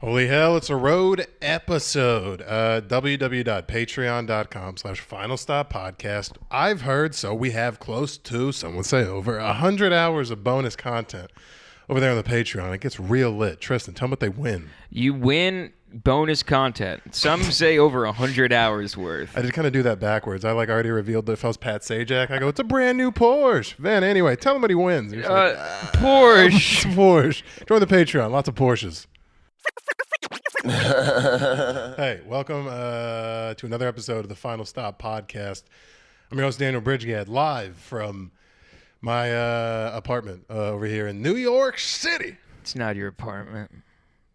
Holy hell, it's a road episode. www.patreon.com/finalstoppodcast. I've heard, so we have close to, some would say over 100 hours of bonus content over there on the Patreon. It gets real lit. Tristan, tell them what they win. You win bonus content. Some say over 100 hours worth. I just kind of do that backwards. I already revealed that if I was Pat Sajak, I go, it's a brand new Porsche. Van, anyway, tell them what he wins. Porsche. Porsche. Join the Patreon. Lots of Porsches. Hey, welcome to another episode of the Final Stop podcast. I'm your host, Daniel Bridgegad, live from my apartment over here in New York City. It's not your apartment.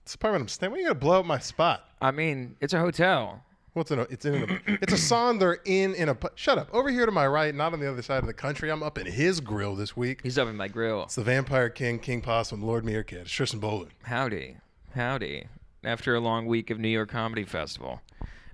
It's the apartment I'm staying. Why are you gonna blow up my spot? I mean, it's a hotel. What's in a? It's a Sonder in a. Shut up. Over here to my right, not on the other side of the country. I'm up in his grill this week. He's up in my grill. It's the Vampire King, King Possum, Lord Meerkat. It's Tristan Bowler. Howdy. After a long week of New York Comedy Festival.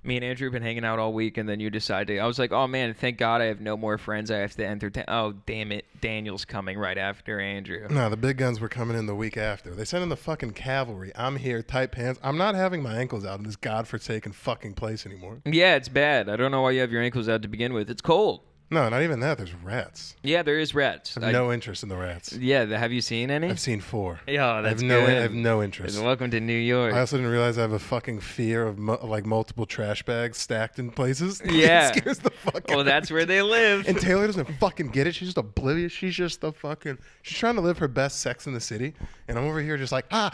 Me and Andrew have been hanging out all week, and then you decided. I was like, oh, man, thank God I have no more friends I have to entertain. Oh, damn it. Daniel's coming right after Andrew. No, the big guns were coming in the week after. They sent in the fucking cavalry. I'm here, tight pants. I'm not having my ankles out in this godforsaken fucking place anymore. Yeah, it's bad. I don't know why you have your ankles out to begin with. It's cold. No, not even that. There's rats. Yeah, there is rats. I have no interest in the rats. Yeah, have you seen any? I've seen 4. Yeah, that's good. I have no And interest. welcome to New York. I also didn't realize I have a fucking fear of multiple trash bags stacked in places. Yeah. It scares the fuck out of me. That's where they live. And Taylor doesn't fucking get it. She's just oblivious. She's trying to live her best Sex in the City. And I'm over here just like, Yeah.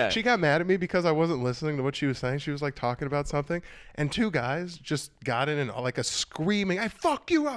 She got mad at me because I wasn't listening to what she was saying. She was like talking about something. And 2 guys just got in like a screaming, I fuck you,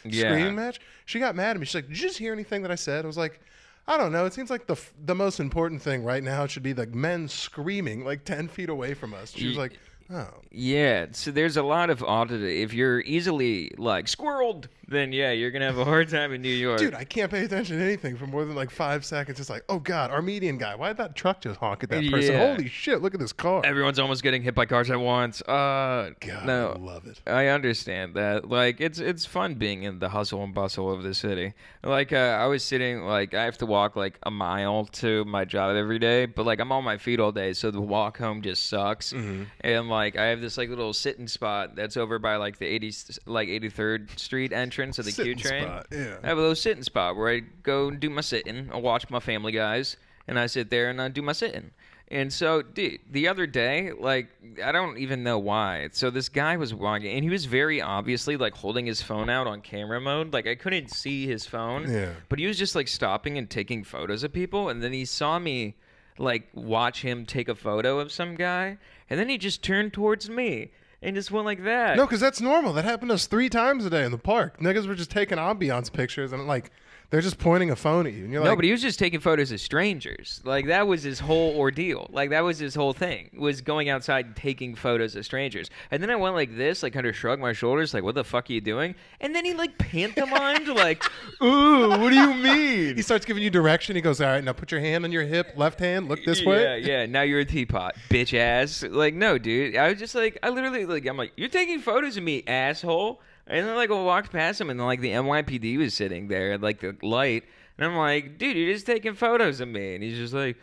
screaming match. She got mad at me. She's like, did you just hear anything that I said? I was like, I don't know. It seems like the most important thing right now should be the men screaming like 10 feet away from us. She was like, oh. Yeah, so there's a lot of oddity. If you're easily like squirreled, then yeah, you're gonna have a hard time in New York. Dude, I can't pay attention to anything for more than like 5 seconds. It's like, oh God, our median guy. Why did that truck just honk at that person? Yeah. Holy shit, look at this car. Everyone's almost getting hit by cars at once. God, no, I love it. I understand that. Like, it's fun being in the hustle and bustle of the city. Like, I was sitting, like, I have to walk like a mile to my job every day, but like I'm on my feet all day, so the walk home just sucks. Mm-hmm. And like I have this like little sitting spot that's over by like the 83rd Street entrance of the Q train. Yeah. I have a little sitting spot where I go and do my sitting. I watch my Family Guys, and I sit there and I do my sitting. And so, dude, the other day, like, I don't even know why. So this guy was walking, and he was very obviously, like, holding his phone out on camera mode. Like, I couldn't see his phone. Yeah. But he was just, like, stopping and taking photos of people. And then he saw me, like, watch him take a photo of some guy. And then he just turned towards me. And just went like that. No, because that's normal. That happened to us 3 times a day in the park. Niggas were just taking ambiance pictures and like they're just pointing a phone at you. And you're no, but he was just taking photos of strangers. Like that was his whole ordeal. Like that was his whole thing. Was going outside and taking photos of strangers. And then I went like this, like kind of shrugged my shoulders, like what the fuck are you doing? And then he like pantomimed, like, ooh, what do you mean? He starts giving you direction. He goes, all right, now put your hand on your hip, left hand, look this way. Yeah. Now you're a teapot, bitch ass. Like no, dude. I was just like, I literally like, I'm like, you're taking photos of me, asshole. And then, like, I walked past him, and then, like, the NYPD was sitting there at, like, the light. And I'm like, dude, you're just taking photos of me. And he's just like,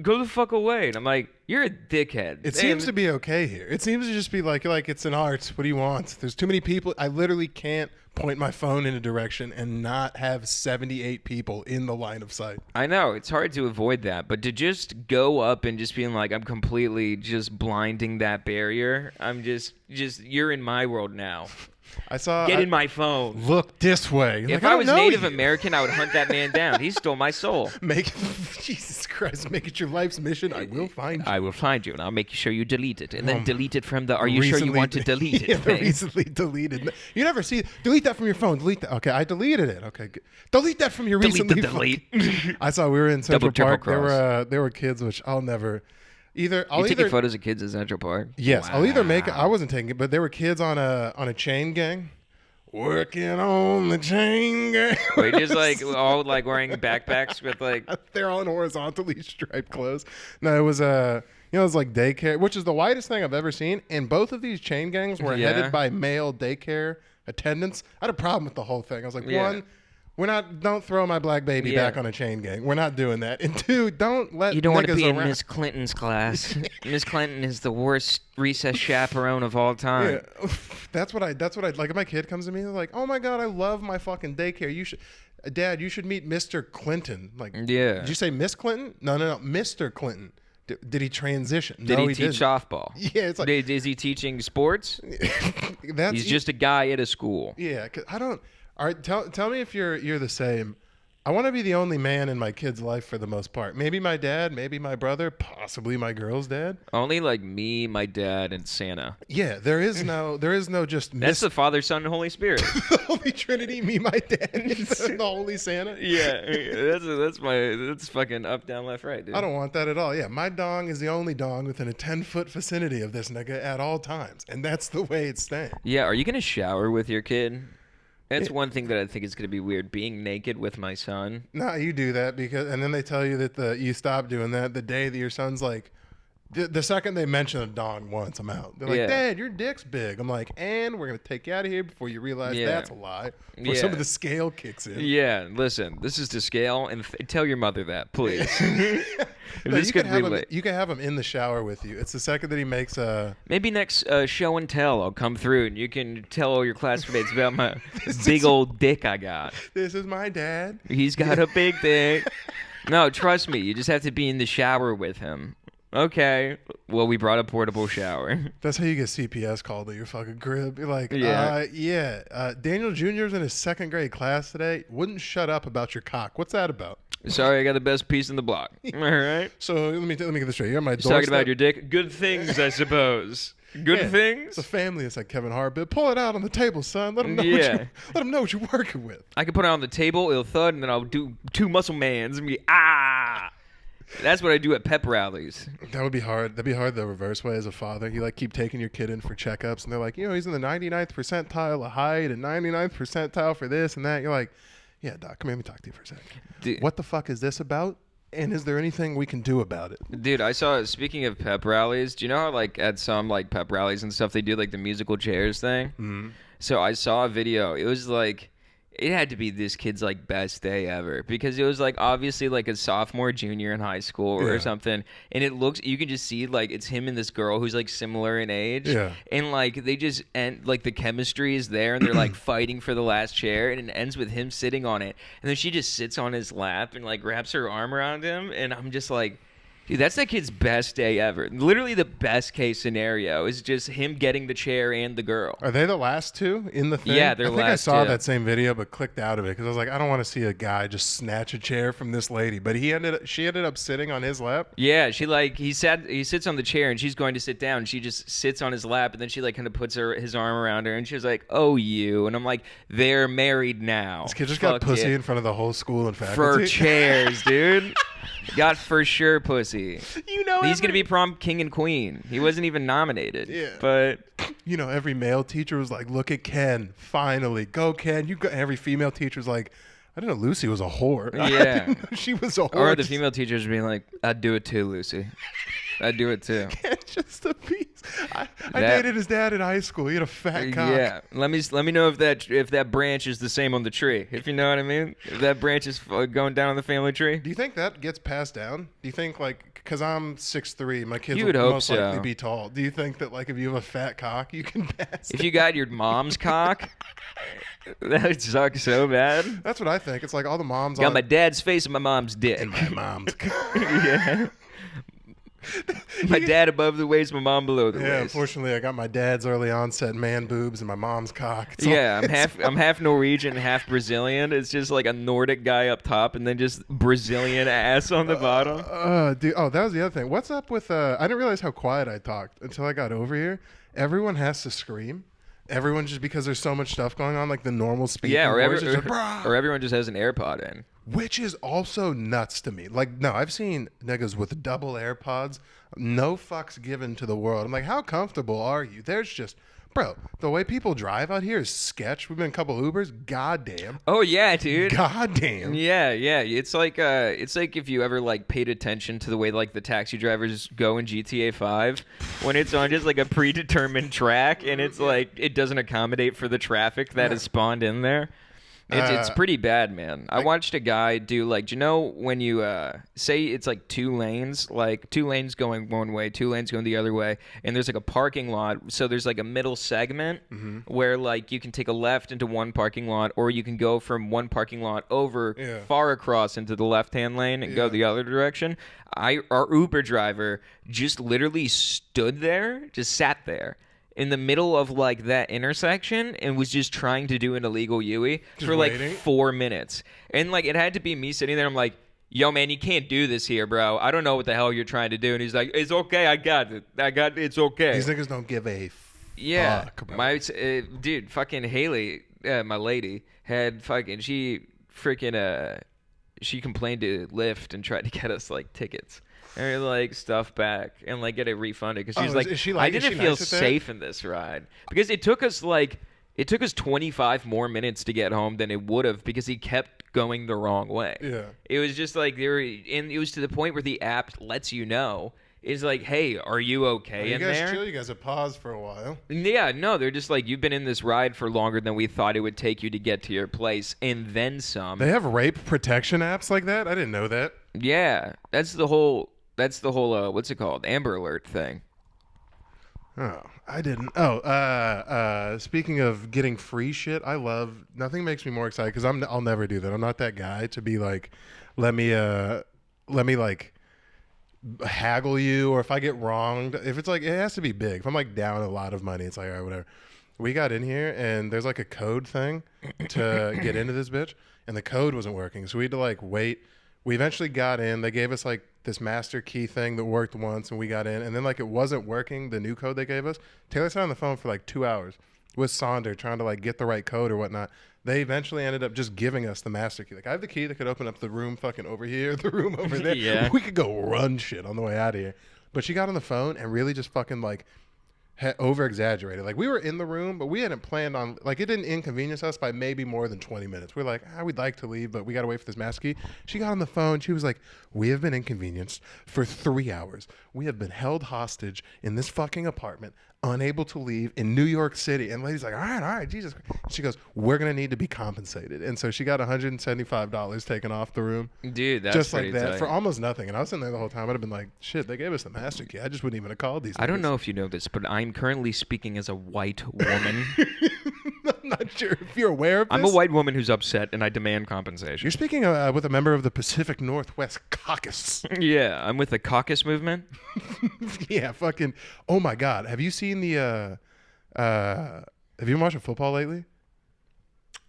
go the fuck away. And I'm like, you're a dickhead. It seems to be okay here. It seems to just be like it's an art. What do you want? There's too many people. I literally can't point my phone in a direction and not have 78 people in the line of sight. I know. It's hard to avoid that. But to just go up and just being like, I'm completely just blinding that barrier. I'm just you're in my world now. Get in my phone. Look this way. If I was Native American, I would hunt that man down. He stole my soul. Jesus Christ, make it your life's mission. I will find you. I will find you, and I'll make sure you delete it. And then delete it from the, are you sure you want to delete it? Yeah, recently deleted. You never see, delete that from your phone. Delete that. Okay, I deleted it. Okay, good. Delete that from your recently. Delete. I saw we were in Central Park. Cross. There were kids, which I'll never... You're taking photos of kids at Central Park? Yes. Wow. I'll either make it. I wasn't taking it, but there were kids on a chain gang. Working on the chain gang. Wait, just like all like wearing backpacks with like... They're all in horizontally striped clothes. No, it was it was like daycare, which is the whitest thing I've ever seen. And both of these chain gangs were headed by male daycare attendants. I had a problem with the whole thing. I was like, Don't throw my black baby back on a chain gang. We're not doing that. And two, don't let You don't want to be around. in Miss Clinton's class. Miss Clinton is the worst recess chaperone of all time. Yeah. That's what I like. If my kid comes to me, they're like, "Oh my God, I love my fucking daycare. Dad, you should meet Mr. Clinton." Like, yeah. Did you say Miss Clinton? No, Mr. Clinton. Did he transition? Did no, he teach softball? Yeah, it's like, is he teaching sports? He's just a guy at a school. Yeah, 'cause I don't. All right, tell me if you're the same. I want to be the only man in my kid's life for the most part. Maybe my dad, maybe my brother, possibly my girl's dad. Only like me, my dad, and Santa. Yeah, there is no just. That's the Father, Son, and Holy Spirit. The Holy Trinity, me, my dad, and the Holy Santa. Yeah, that's fucking up, down, left, right, dude. I don't want that at all. Yeah, my dong is the only dong within a 10-foot vicinity of this nigga at all times, and that's the way it's staying. Yeah, are you gonna shower with your kid? That's one thing that I think is going to be weird, being naked with my son. No, you do that and then they tell you that you stop doing that the day that your son's like, the second they mention a dong once, I'm out. They're like, Dad, your dick's big. I'm like, and we're going to take you out of here before you realize that's a lie. Before some of the scale kicks in. Yeah, listen, this is to scale, and tell your mother that, please. No, you can have him in the shower with you. It's the second that he makes a... Maybe next show and tell, I'll come through, and you can tell all your classmates about my big old dick I got. This is my dad. He's got a big dick. No, trust me, you just have to be in the shower with him. Okay. Well, we brought a portable shower. That's how you get CPS called at your fucking crib. You're like, Daniel Jr.'s in his second grade class today. Wouldn't shut up about your cock. What's that about? Sorry, I got the best piece in the block. All right. So let me get this straight. You're on my doorstep. Talking about your dick. Good things, I suppose. Good things. It's a family. It's like Kevin Hart. But pull it out on the table, son. Let them know. Let them know what you're working with. I can put it on the table. It'll thud, and then I'll do 2 muscle mans and be That's what I do at pep rallies. That would be hard. That'd be hard the reverse way as a father. You like keep taking your kid in for checkups, and they're like, he's in the 99th percentile of height and 99th percentile for this and that. You're like, yeah, doc, come here, let me talk to you for a second. Dude, what the fuck is this about? And is there anything we can do about it? Dude, I saw, speaking of pep rallies, do you know how like at some like pep rallies and stuff, they do like the musical chairs thing? Mm-hmm. So I saw a video. It was like, it had to be this kid's like best day ever, because it was like obviously like a sophomore, junior in high school or something, and it looks, you can just see like it's him and this girl who's like similar in age, and like they just, and like the chemistry is there, and they're like fighting for the last chair, and it ends with him sitting on it, and then she just sits on his lap and like wraps her arm around him, and I'm just like, dude, that's that kid's best day ever. Literally the best case scenario is just him getting the chair and the girl. Are they the last two in the thing? Yeah, they're last two. I saw that same video but clicked out of it because I was like, I don't want to see a guy just snatch a chair from this lady. But she ended up sitting on his lap. Yeah, she like, he sits on the chair and she's going to sit down. She just sits on his lap and then she like kind of puts his arm around her and she was like, oh, you. And I'm like, they're married now. This kid just got pussy in front of the whole school and faculty. For chairs, dude. Got for sure pussy. He's gonna be prom king and queen. He wasn't even nominated. Yeah. But every male teacher was like, "Look at Ken, finally, go Ken." Every female teacher was like, "I didn't know Lucy was a whore." Yeah. I didn't know she was a whore. Or the female teachers being like, "I'd do it too, Lucy. I'd do it too." Just a piece. I dated his dad in high school. He had a fat cock. Yeah. Let me know if that branch is the same on the tree. If you know what I mean. If that branch is going down on the family tree. Do you think that gets passed down? Do you think like, because I'm 6'3", my kids would will hope most so. likely be tall. Do you think that like if you have a fat cock, you can pass? If you got your mom's cock, that would suck so bad. That's what I think. It's like all the moms got my dad's face and my mom's dick. And my mom's cock. Yeah. My dad above the waist, my mom below the waist. Yeah, unfortunately, I got my dad's early onset man boobs and my mom's cock. I'm half Norwegian, half Brazilian. It's just like a Nordic guy up top, and then just Brazilian ass on the bottom. Dude, that was the other thing. What's up with? I didn't realize how quiet I talked until I got over here. Everyone has to scream. Everyone, just because there's so much stuff going on, like the normal speaking. Yeah, or or everyone just has an AirPod in. Which is also nuts to me. Like, no, I've seen niggas with double AirPods, no fucks given to the world. I'm like, how comfortable are you? There's just, bro, the way people drive out here is sketch. We've been a couple Ubers. Goddamn. Oh yeah, dude. Goddamn. Yeah. It's like if you ever like paid attention to the way like the taxi drivers go in GTA 5 when it's on just like a predetermined track and it's like it doesn't accommodate for the traffic that is spawned in there. It's pretty bad, man. I watched a guy do like, do you know when you say it's like two lanes going one way, two lanes going the other way, and there's like a parking lot. So there's like a middle segment where like you can take a left into one parking lot, or you can go from one parking lot over far across into the left-hand lane and go the other direction. Our Uber driver just literally stood there, just sat there in the middle of like that intersection and was just trying to do an illegal Yui for like 4 minutes. And like it had to be me sitting there. I'm like, yo, man, you can't do this here, bro. I don't know what the hell you're trying to do. And he's like, it's okay. I got it. It's okay. These niggas don't give a fuck, bro. My dude, fucking Haley, my lady, had fucking, she complained to Lyft and tried to get us like tickets. And like stuff back and like get it refunded because she's I didn't feel safe in this ride because it took us 25 more minutes to get home than it would have because he kept going the wrong way. Yeah, it was just like it was to the point where the app lets you know. Is like, hey, are you okay in there? You guys chill. You guys have paused for a while. Yeah, no, they're just like, you've been in this ride for longer than we thought it would take you to get to your place, and then some. They have rape protection apps like that? I didn't know that. Yeah, that's the whole what's it called? Amber Alert thing. Oh, I didn't. Speaking of getting free shit, nothing makes me more excited because I'll never do that. I'm not that guy to be like, let me like haggle you, or if I get wronged, if it's like, it has to be big. If I'm like down a lot of money, it's like, all right, whatever. We got in here and there's like a code thing to get into this bitch, and the code wasn't working, so we had to like wait. We eventually got in. They gave us like this master key thing that worked once, and we got in, and then like it wasn't working, the new code they gave us. Taylor sat on the phone for like 2 hours with Sonder trying to like get the right code or whatnot. They eventually ended up just giving us the master key. Like, I have the key that could open up the room fucking over here, the room over there. Yeah. We could go run shit on the way out of here. But she got on the phone and really just fucking like over-exaggerated. Like, we were in the room, but we hadn't planned on, like, it didn't inconvenience us by maybe more than 20 minutes. We're like, we'd like to leave, but we got to wait for this master key. She got on the phone. She was like, we have been inconvenienced for 3 hours. We have been held hostage in this fucking apartment, unable to leave in New York City. And lady's like, all right, Jesus. She goes, we're going to need to be compensated. And so she got $175 taken off the room. Dude, that's just like that tight. For almost nothing. And I was sitting there the whole time. I'd have been like, shit, they gave us the master key. I just wouldn't even have called these. I don't know if you know this, but I'm currently speaking as a white woman. I'm not sure if you're aware of this. I'm a white woman who's upset, and I demand compensation. You're speaking with a member of the Pacific Northwest Caucus. Yeah, I'm with the caucus movement. Yeah, fucking. Oh my God, have you seen the? Have you been watching football lately?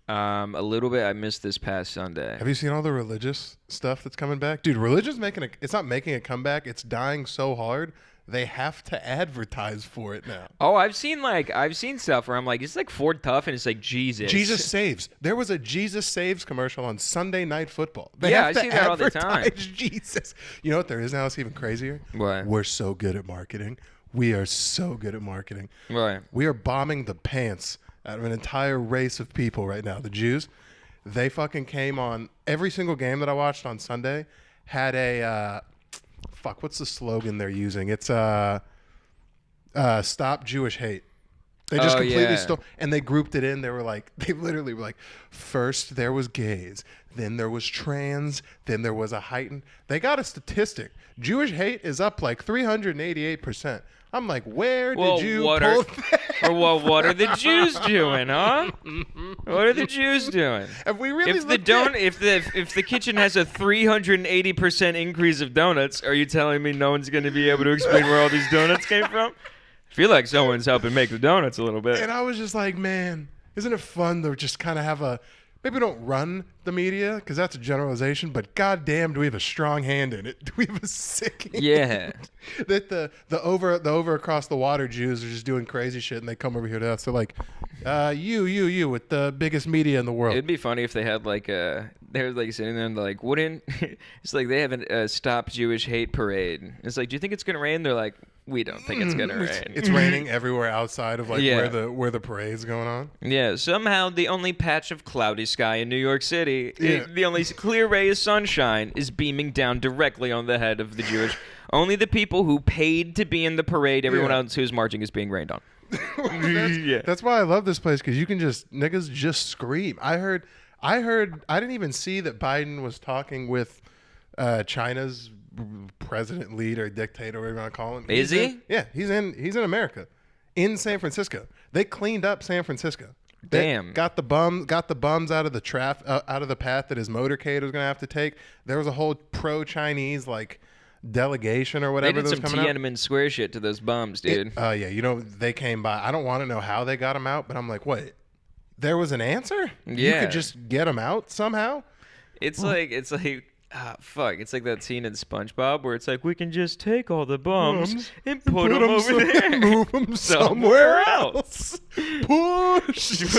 A little bit. I missed this past Sunday. Have you seen all the religious stuff that's coming back, dude? Religion's it's not making a comeback. It's dying so hard. They have to advertise for it now. Oh, I've seen stuff where I'm like, it's like Ford Tough, and it's like Jesus. Jesus Saves. There was a Jesus Saves commercial on Sunday Night Football. I see that all the time. Jesus. You know what there is now? It's even crazier. What? We're so good at marketing. We are so good at marketing. Right. We are bombing the pants out of an entire race of people right now. The Jews, they fucking came on every single game that I watched on Sunday. Had a what's the slogan they're using? It's Stop Jewish Hate. They just completely stole, and they grouped it in. They literally were like, first there was gays, then there was trans, then there was a heightened. They got a statistic. Jewish hate is up like 388%. I'm like, where did you pull that? Or what are the Jews doing, huh? What are the Jews doing? Have we really if the kitchen has a 380% increase of donuts, are you telling me no one's going to be able to explain where all these donuts came from? I feel like someone's helping make the donuts a little bit. And I was just like, man, isn't it fun to just kind of have maybe we don't run the media because that's a generalization, but goddamn, do we have a strong hand in it? Do we have a sick hand? Yeah. That the over across the water Jews are just doing crazy shit, and they come over here to us. They're like, you with the biggest media in the world. It'd be funny if they had they're like sitting there and they're like, it's like they have a Stop Jewish Hate parade. It's like, do you think it's gonna rain? They're like, we don't think it's gonna rain. It's raining everywhere outside of where the parade's going on. Yeah, somehow the only patch of cloudy sky in New York City, the only clear ray of sunshine is beaming down directly on the head of the Jewish. Only the people who paid to be in the parade, everyone else who's marching is being rained on. That's why I love this place, because you can niggas just scream. I I didn't even see that Biden was talking with China's president, leader, dictator, whatever you want to call him. Is he? Yeah, he's in America, in San Francisco. They cleaned up San Francisco. Damn. Got the bums out of the out of the path that his motorcade was going to have to take. There was a whole pro-Chinese like delegation or whatever. They did some Tiananmen Square shit to those bums, dude. Oh yeah, they came by. I don't want to know how they got them out, but I'm like, wait, there was an answer? Yeah. You could just get them out somehow? It's like fuck. It's like that scene in SpongeBob where it's like, we can just take all the bums and put them over there. Move them somewhere else. Push. It's just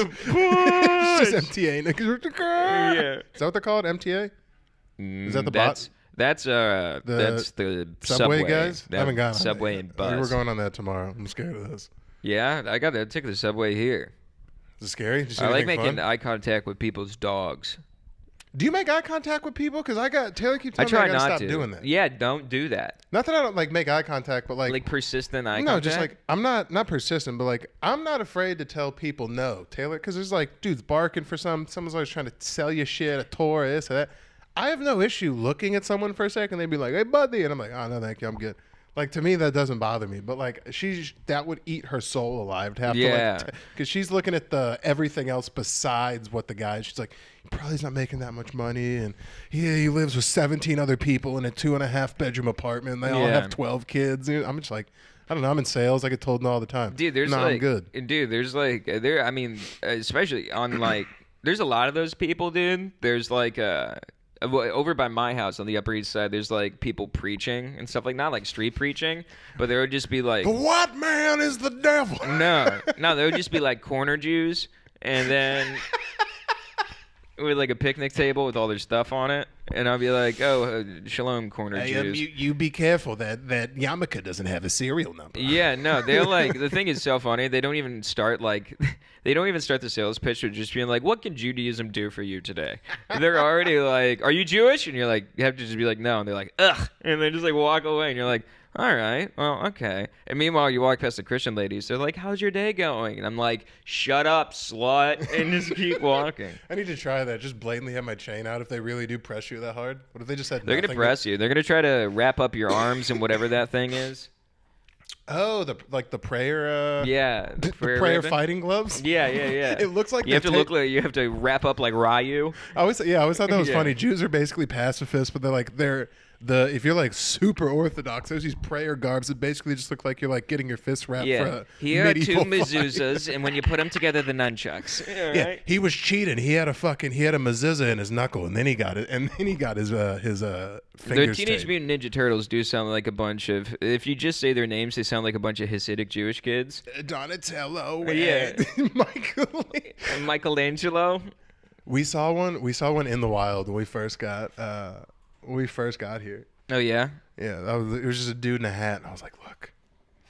MTA. Yeah. Is that what they're called? MTA? Is that the bot? That's the Subway guys? I haven't gotten Subway and bus. We're going on that tomorrow. I'm scared of this. Yeah, I got to take the Subway here. Is it scary? Did you see I like anything making fun? eye contact with people's dogs. Do you make eye contact with people? Because Taylor keeps telling me I gotta stop doing that. Yeah, don't do that. Not that I don't like make eye contact, but like persistent eye no, contact. just like I'm not persistent, but like I'm not afraid to tell people no, Taylor, because there's like dudes barking for someone's always trying to sell you shit, a tour, this or that. I have no issue looking at someone for a second. They'd be like, "Hey, buddy," and I'm like, "Oh no, thank you, I'm good." Like to me, that doesn't bother me, but like that would eat her soul alive to have to like, because she's looking at the everything else besides what the guy. She's like, he probably's not making that much money, and he lives with 17 other people in a 2.5 bedroom apartment. And they all have 12 kids. I'm just like, I don't know. I'm in sales. I get told no all the time. Dude, I'm good. Dude, there's like I mean, especially on like, there's a lot of those people, dude. There's like over by my house on the Upper East Side, there's like people preaching and stuff, like not like street preaching, but there would just be like, the white man is the devil. No, there would just be like corner Jews, and then with like a picnic table with all their stuff on it, and I'll be like, "Oh, shalom, corner Jews." You be careful that yarmulke doesn't have a serial number. Yeah, no, they're like, the thing is so funny. They don't even start the sales pitch with just being like, "What can Judaism do for you today?" They're already like, "Are you Jewish?" And you're like, you have to just be like, "No," and they're like, "Ugh," and they just like walk away, and you're like, all right, well, okay. And meanwhile, you walk past the Christian ladies. They're like, how's your day going? And I'm like, shut up, slut, and just keep walking. I need to try that. Just blatantly have my chain out if they really do press you that hard. What if they just had They're going to press you. They're going to try to wrap up your arms and whatever that thing is. Oh, the prayer. Yeah, the prayer fighting gloves. Yeah. It looks like you have to wrap up like Ryu. I always thought that was funny. Jews are basically pacifists, but if you're like super orthodox, there's these prayer garbs that basically just look like you're like getting your fists wrapped for a Here are two medieval mezuzahs, and when you put them together, the nunchucks. Yeah, right? He was cheating. He had a mezuzah in his knuckle, and then he got it, and then he got his fingers. The Teenage Mutant Ninja Turtles do sound like a bunch of. If you just say their names, they sound like a bunch of Hasidic Jewish kids. Donatello. And Michelangelo. We saw one in the wild when we first got here. Oh yeah. Yeah, it was just a dude in a hat, and I was like, look,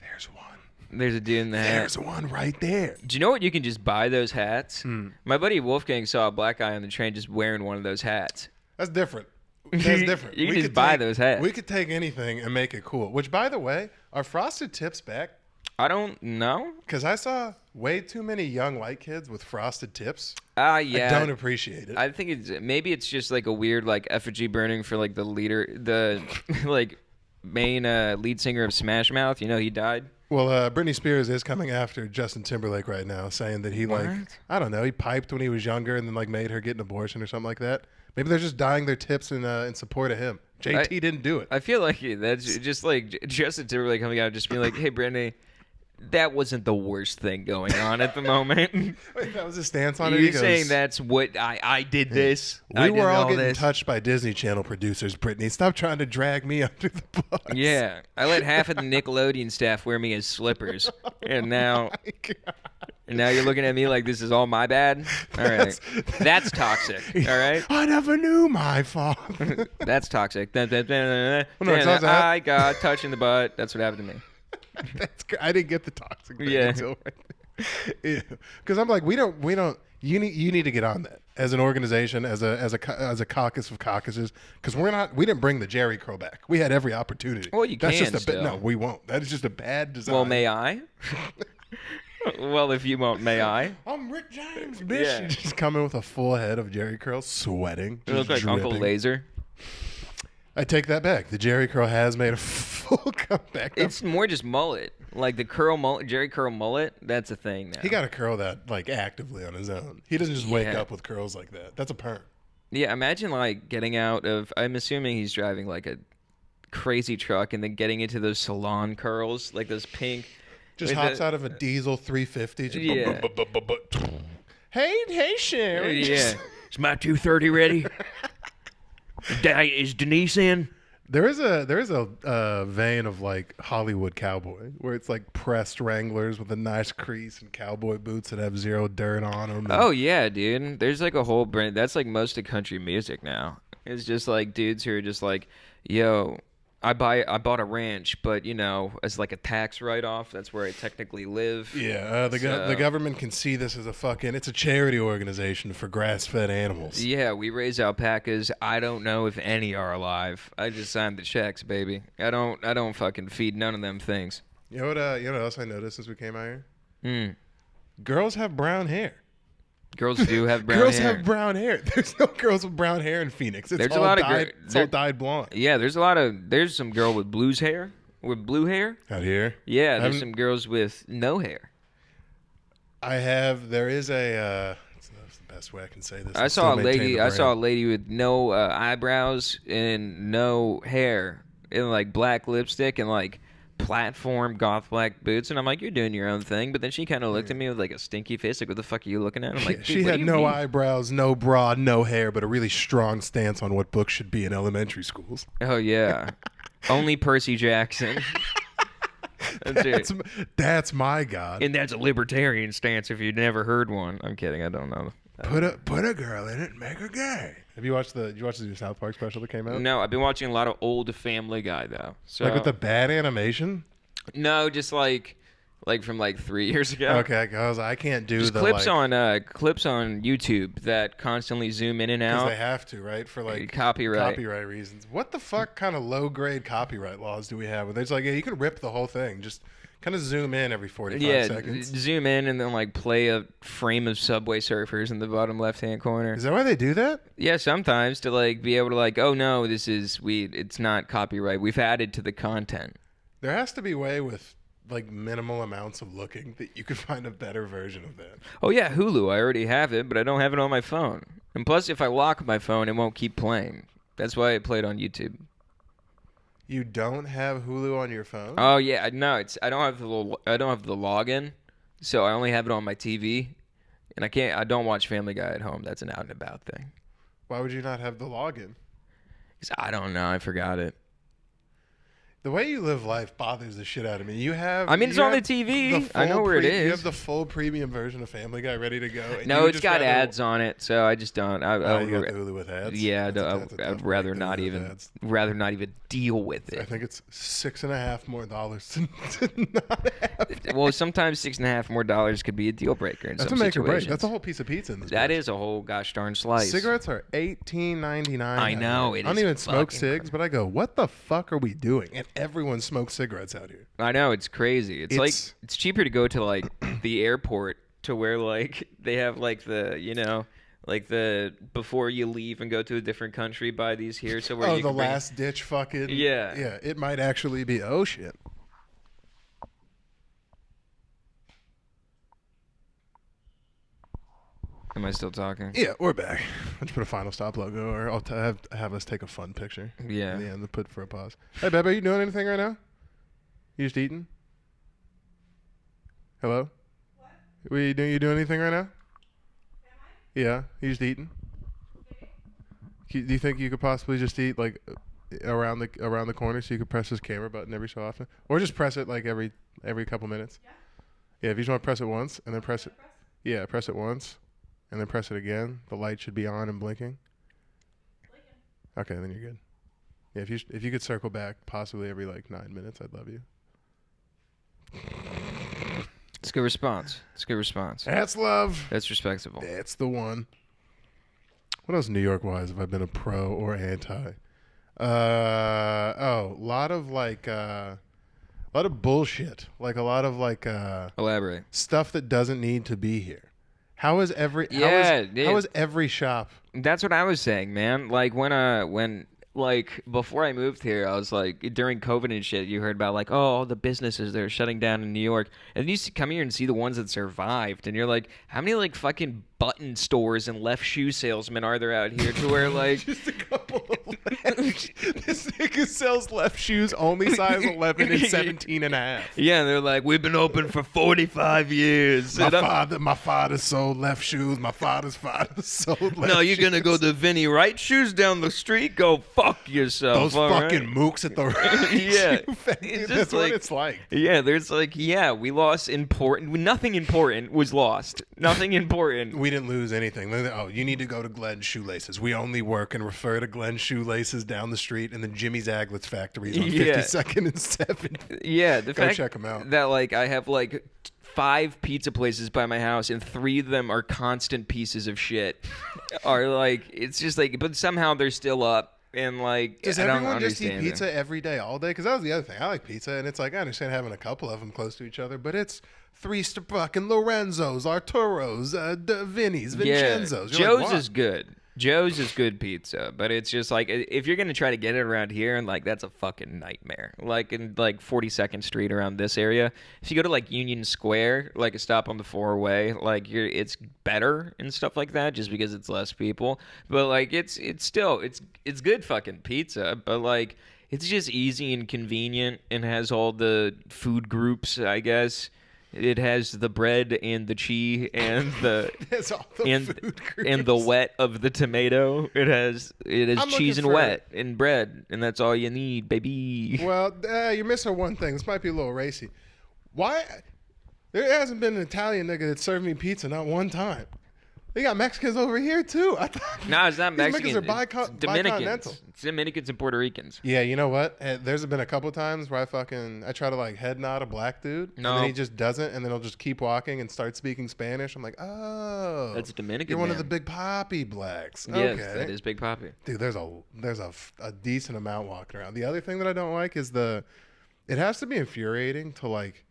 there's one. There's a dude in the hat. There's one right there. Do you know what you can just buy those hats? My buddy Wolfgang saw a black guy on the train just wearing one of those hats. That's different. That's different. You can just buy those hats. We could take anything and make it cool. Which, by the way, are frosted tips back? I don't know. Because I saw way too many young white kids with frosted tips. Yeah. I don't appreciate it. I think maybe it's just like a weird like effigy burning for like the leader, the like main lead singer of Smash Mouth. You know, he died. Well, Britney Spears is coming after Justin Timberlake right now, saying that he I don't know, he piped when he was younger and then like made her get an abortion or something like that. Maybe they're just dyeing their tips in support of him. JT didn't do it. I feel like that's just like Justin Timberlake coming out and just being like, hey, Britney, that wasn't the worst thing going on at the moment. Wait, that was his stance on it? You're saying that's what I did this? We were all getting touched by Disney Channel producers, Brittany. Stop trying to drag me under the bus. Yeah. I let half of the Nickelodeon staff wear me as slippers. And now... And now you're looking at me like this is all my bad? All right. That's toxic. All right? I never knew my fault. That's toxic. I got touched in the butt. That's what happened to me. I didn't get the toxic thing. Yeah. Because I'm like, we don't. You need to get on that as an organization, as a caucus of caucuses. Because we didn't bring the Jerry Crow back. We had every opportunity. Well, you That's can just still. No, we won't. That is just a bad design. Well, may I? Well, if you won't, may I? I'm Rick James, bitch. Yeah. You just come in with a full head of Jerry curls, sweating. You look like dripping. Uncle Laser. I take that back. The Jerry curl has made a full comeback. It's more just mullet. Like the curl mullet, Jerry curl mullet, that's a thing now. He got to curl that like actively on his own. He doesn't just wake Yeah. up with curls like that. That's a perm. Yeah, imagine like getting out of, I'm assuming he's driving like a crazy truck and then getting into those salon curls, like those pink. Just with hops the- out of a diesel 350. Just Yeah. Hey, Sharon. Yeah. Is my 230 ready? Is Denise in? There is a vein of like Hollywood cowboy where it's like pressed Wranglers with a nice crease and cowboy boots that have zero dirt on them. Oh yeah, dude. There's like a whole brand. That's like most of country music now. It's just like dudes who are just like, yo, I bought a ranch, but you know, as like a tax write-off, that's where I technically live. Yeah, the government can see this as it's a charity organization for grass-fed animals. Yeah, we raise alpacas. I don't know if any are alive. I just signed the checks, baby. I don't fucking feed none of them things. You know what else I noticed since we came out here? Hmm. Girls have brown hair. Girls do have brown Girls hair. have brown hair. There's no girls with brown hair in Phoenix. It's There's all a lot dyed, of it's all dyed blonde. Yeah, there's some girl with blue hair. Out here? Yeah, there's some girls with no hair. There is a, that's the best way I can say this. I saw a lady with no eyebrows and no hair and like black lipstick and like platform goth black boots, and I'm like, you're doing your own thing. But then she kind of looked at me with like a stinky face, like, what the fuck are you looking at? I'm like, she had no eyebrows, no bra, no hair, but a really strong stance on what books should be in elementary schools. Oh yeah, only Percy Jackson. That's my god. And that's a libertarian stance. If you've never heard one, I'm kidding. I don't know. Put a girl in it and make her gay. Did you watch the new South Park special that came out? No, I've been watching a lot of old Family Guy though. So like with the bad animation? No, just like from like 3 years ago. Okay, because I can't do just the clips on YouTube that constantly zoom in and because out. they have to, right? For like Copyright reasons. What the fuck kind of low grade copyright laws do we have? Where it's like, yeah, you can rip the whole thing. Just kind of zoom in every 45 seconds. Zoom in and then like play a frame of Subway Surfers in the bottom left-hand corner. Is that why they do that? Yeah, sometimes to like be able to like, oh no, it's not copyright. We've added to the content. There has to be a way with like minimal amounts of looking that you could find a better version of that. Oh yeah, Hulu. I already have it, but I don't have it on my phone. And plus, if I lock my phone, it won't keep playing. That's why I played on YouTube. You don't have Hulu on your phone? Oh yeah, no, I don't have the login, so I only have it on my TV, and I don't watch Family Guy at home. That's an out and about thing. Why would you not have the login? 'Cause I don't know. I forgot it. The way you live life bothers the shit out of me. It's on the TV. I know where it is. You have the full premium version of Family Guy ready to go. No, it's got ads on it, so I just don't. You got the Hulu with ads? Yeah, I'd rather not even deal with it. I think it's $6.50 more to not have. Well, sometimes $6.50 more could be a deal breaker in That's some a make or break. situations. That's a whole piece of pizza in this. That place. is a whole gosh darn slice. Cigarettes are $18.99. I know. I don't even smoke cigs, but I go, what the fuck are we doing? And everyone smokes cigarettes out here. I know, it's crazy. It's like it's cheaper to go to like the airport to where like they have like the like the before you leave and go to a different country buy these here. So where the last ditch fucking yeah. It might actually be shit. Am I still talking? Yeah, we're back. Let's put a final stop logo, or I'll have us take a fun picture. Yeah. At the end to put for a pause. Hey, Bebe, are you doing anything right now? You just eating? Hello? What? You doing anything right now? Am I? Yeah, you just eating? Okay. Do you think you could possibly just eat like around the corner so you could press this camera button every so often, or just press it like every couple minutes? Yeah. Yeah, if you just want to press it once and then press it. Yeah, press it once. And then press it again. The light should be on and blinking. Okay, then you're good. Yeah, if you could circle back possibly every like 9 minutes, I'd love you. It's a good response. That's love. That's respectable. That's the one. What else New York wise have I been a pro or anti? A lot of like A lot of bullshit. Like a lot of like Elaborate. stuff that doesn't need to be here. How is every how is every shop? That's what I was saying, man. Like when like before I moved here, I was like during COVID and shit, you heard about like, oh, all the businesses that are shutting down in New York. And you come here and see the ones that survived, and you're like, how many like fucking button stores and left shoe salesmen are there out here to where like just a couple of left this nigga sells left shoes only size 11 and 17 and a half. Yeah, they're like, we've been open for 45 years. My father sold left shoes. My father's father sold left shoes. No, you're going to go to Vinny Wright shoes down the street? Go fuck yourself. Those fucking mooks at the right. Yeah. That's like, what it's like. Yeah, there's like, we lost nothing important was lost. Nothing important. We didn't lose anything. Oh, you need to go to Glenn's Shoelaces. We only work and refer to Glenn's Shoelaces down the street, and then Jimmy's Aglet's factories on 52nd and 7th. Yeah, the go fact check them out. That like I have like 5 pizza places by my house, and 3 of them are constant pieces of shit. Are like it's just like, but somehow they're still up. And like, does I everyone don't just eat understand pizza every day, all day? Because that was the other thing. I like pizza, and it's like I understand having a couple of them close to each other, but it's 3 fucking Lorenzo's, Arturo's, Vinny's, Vincenzo's. Yeah. Joe's is good. Joe's is good pizza, but it's just like if you're gonna try to get it around here, and like that's a fucking nightmare. Like in like 42nd Street around this area, if you go to like Union Square, like a stop on the 4-way, like it's better and stuff like that, just because it's less people. But like it's still it's good fucking pizza, but like it's just easy and convenient and has all the food groups, I guess. It has the bread and the cheese and the and the wet of the tomato. It has cheese and wet and bread, and that's all you need, baby. Well, you're missing one thing. This might be a little racy. Why there hasn't been an Italian nigga that served me pizza not one time? They got Mexicans over here too. I thought no, it's not Mexicans. It's Dominicans. It's Dominicans and Puerto Ricans. Yeah, you know what? There's been a couple of times where I try to like head nod a black dude, and then he just doesn't, and then he'll just keep walking and start speaking Spanish. I'm like, oh, that's a Dominican. You're one of the Big Papi blacks. Yes, okay. that is Big Papi. Dude, there's a decent amount walking around. The other thing that I don't like is it has to be infuriating to like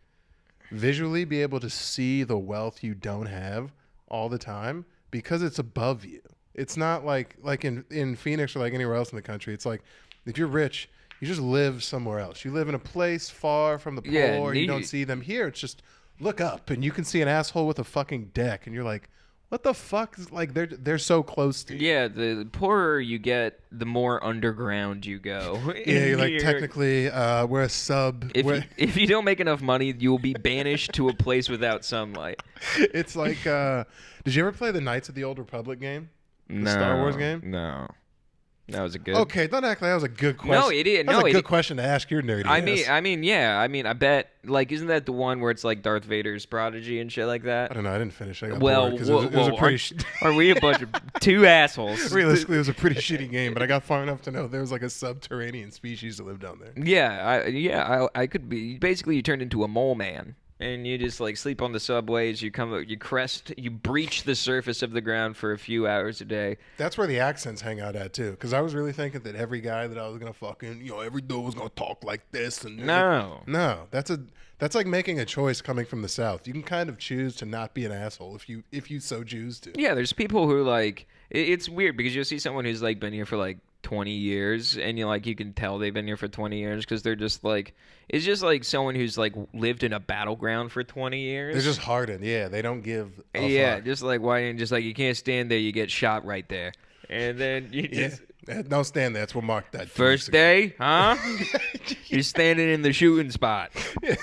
visually be able to see the wealth you don't have all the time. Because it's above you. It's not like in Phoenix or like anywhere else in the country. It's like if you're rich, you just live somewhere else. You live in a place far from the poor. You don't see them. Here, it's just look up and you can see an asshole with a fucking deck, and you're like, what the fuck? Like they're so close to you. Yeah, the poorer you get, the more underground you go. Yeah, you're like technically we're a sub. If you don't make enough money, you will be banished to a place without sunlight. It's like, did you ever play the Knights of the Old Republic game? The Star Wars game? No. That was a good. Okay, don't act like that was a good question. No, it is. That was a good question to ask your nerdy ass. I mean, I bet. Like, isn't that the one where it's like Darth Vader's prodigy and shit like that? I don't know. I didn't finish. I got well, bored 'cause it was a pretty. Are we a bunch of 2 assholes? Realistically, it was a pretty shitty game, but I got far enough to know there was like a subterranean species that lived down there. Yeah, I could be. Basically, you turned into a mole man. And you just like sleep on the subways. You breach the surface of the ground for a few hours a day. That's where the accents hang out at too. Because I was really thinking that every guy that I was gonna fucking, every dude was gonna talk like this. And no, that's like making a choice coming from the South. You can kind of choose to not be an asshole if you so choose to. Yeah, there's people who like it's weird because you'll see someone who's like been here for like 20 years, and you can tell they've been here for 20 years because they're just like, it's just like someone who's like lived in a battleground for 20 years. They're just hardened. Yeah, they don't give a fuck. Just like why, and just like you can't stand there, you get shot right there, and then you just don't stand there. That's what marked that first day, huh? You're standing in the shooting spot. Yeah,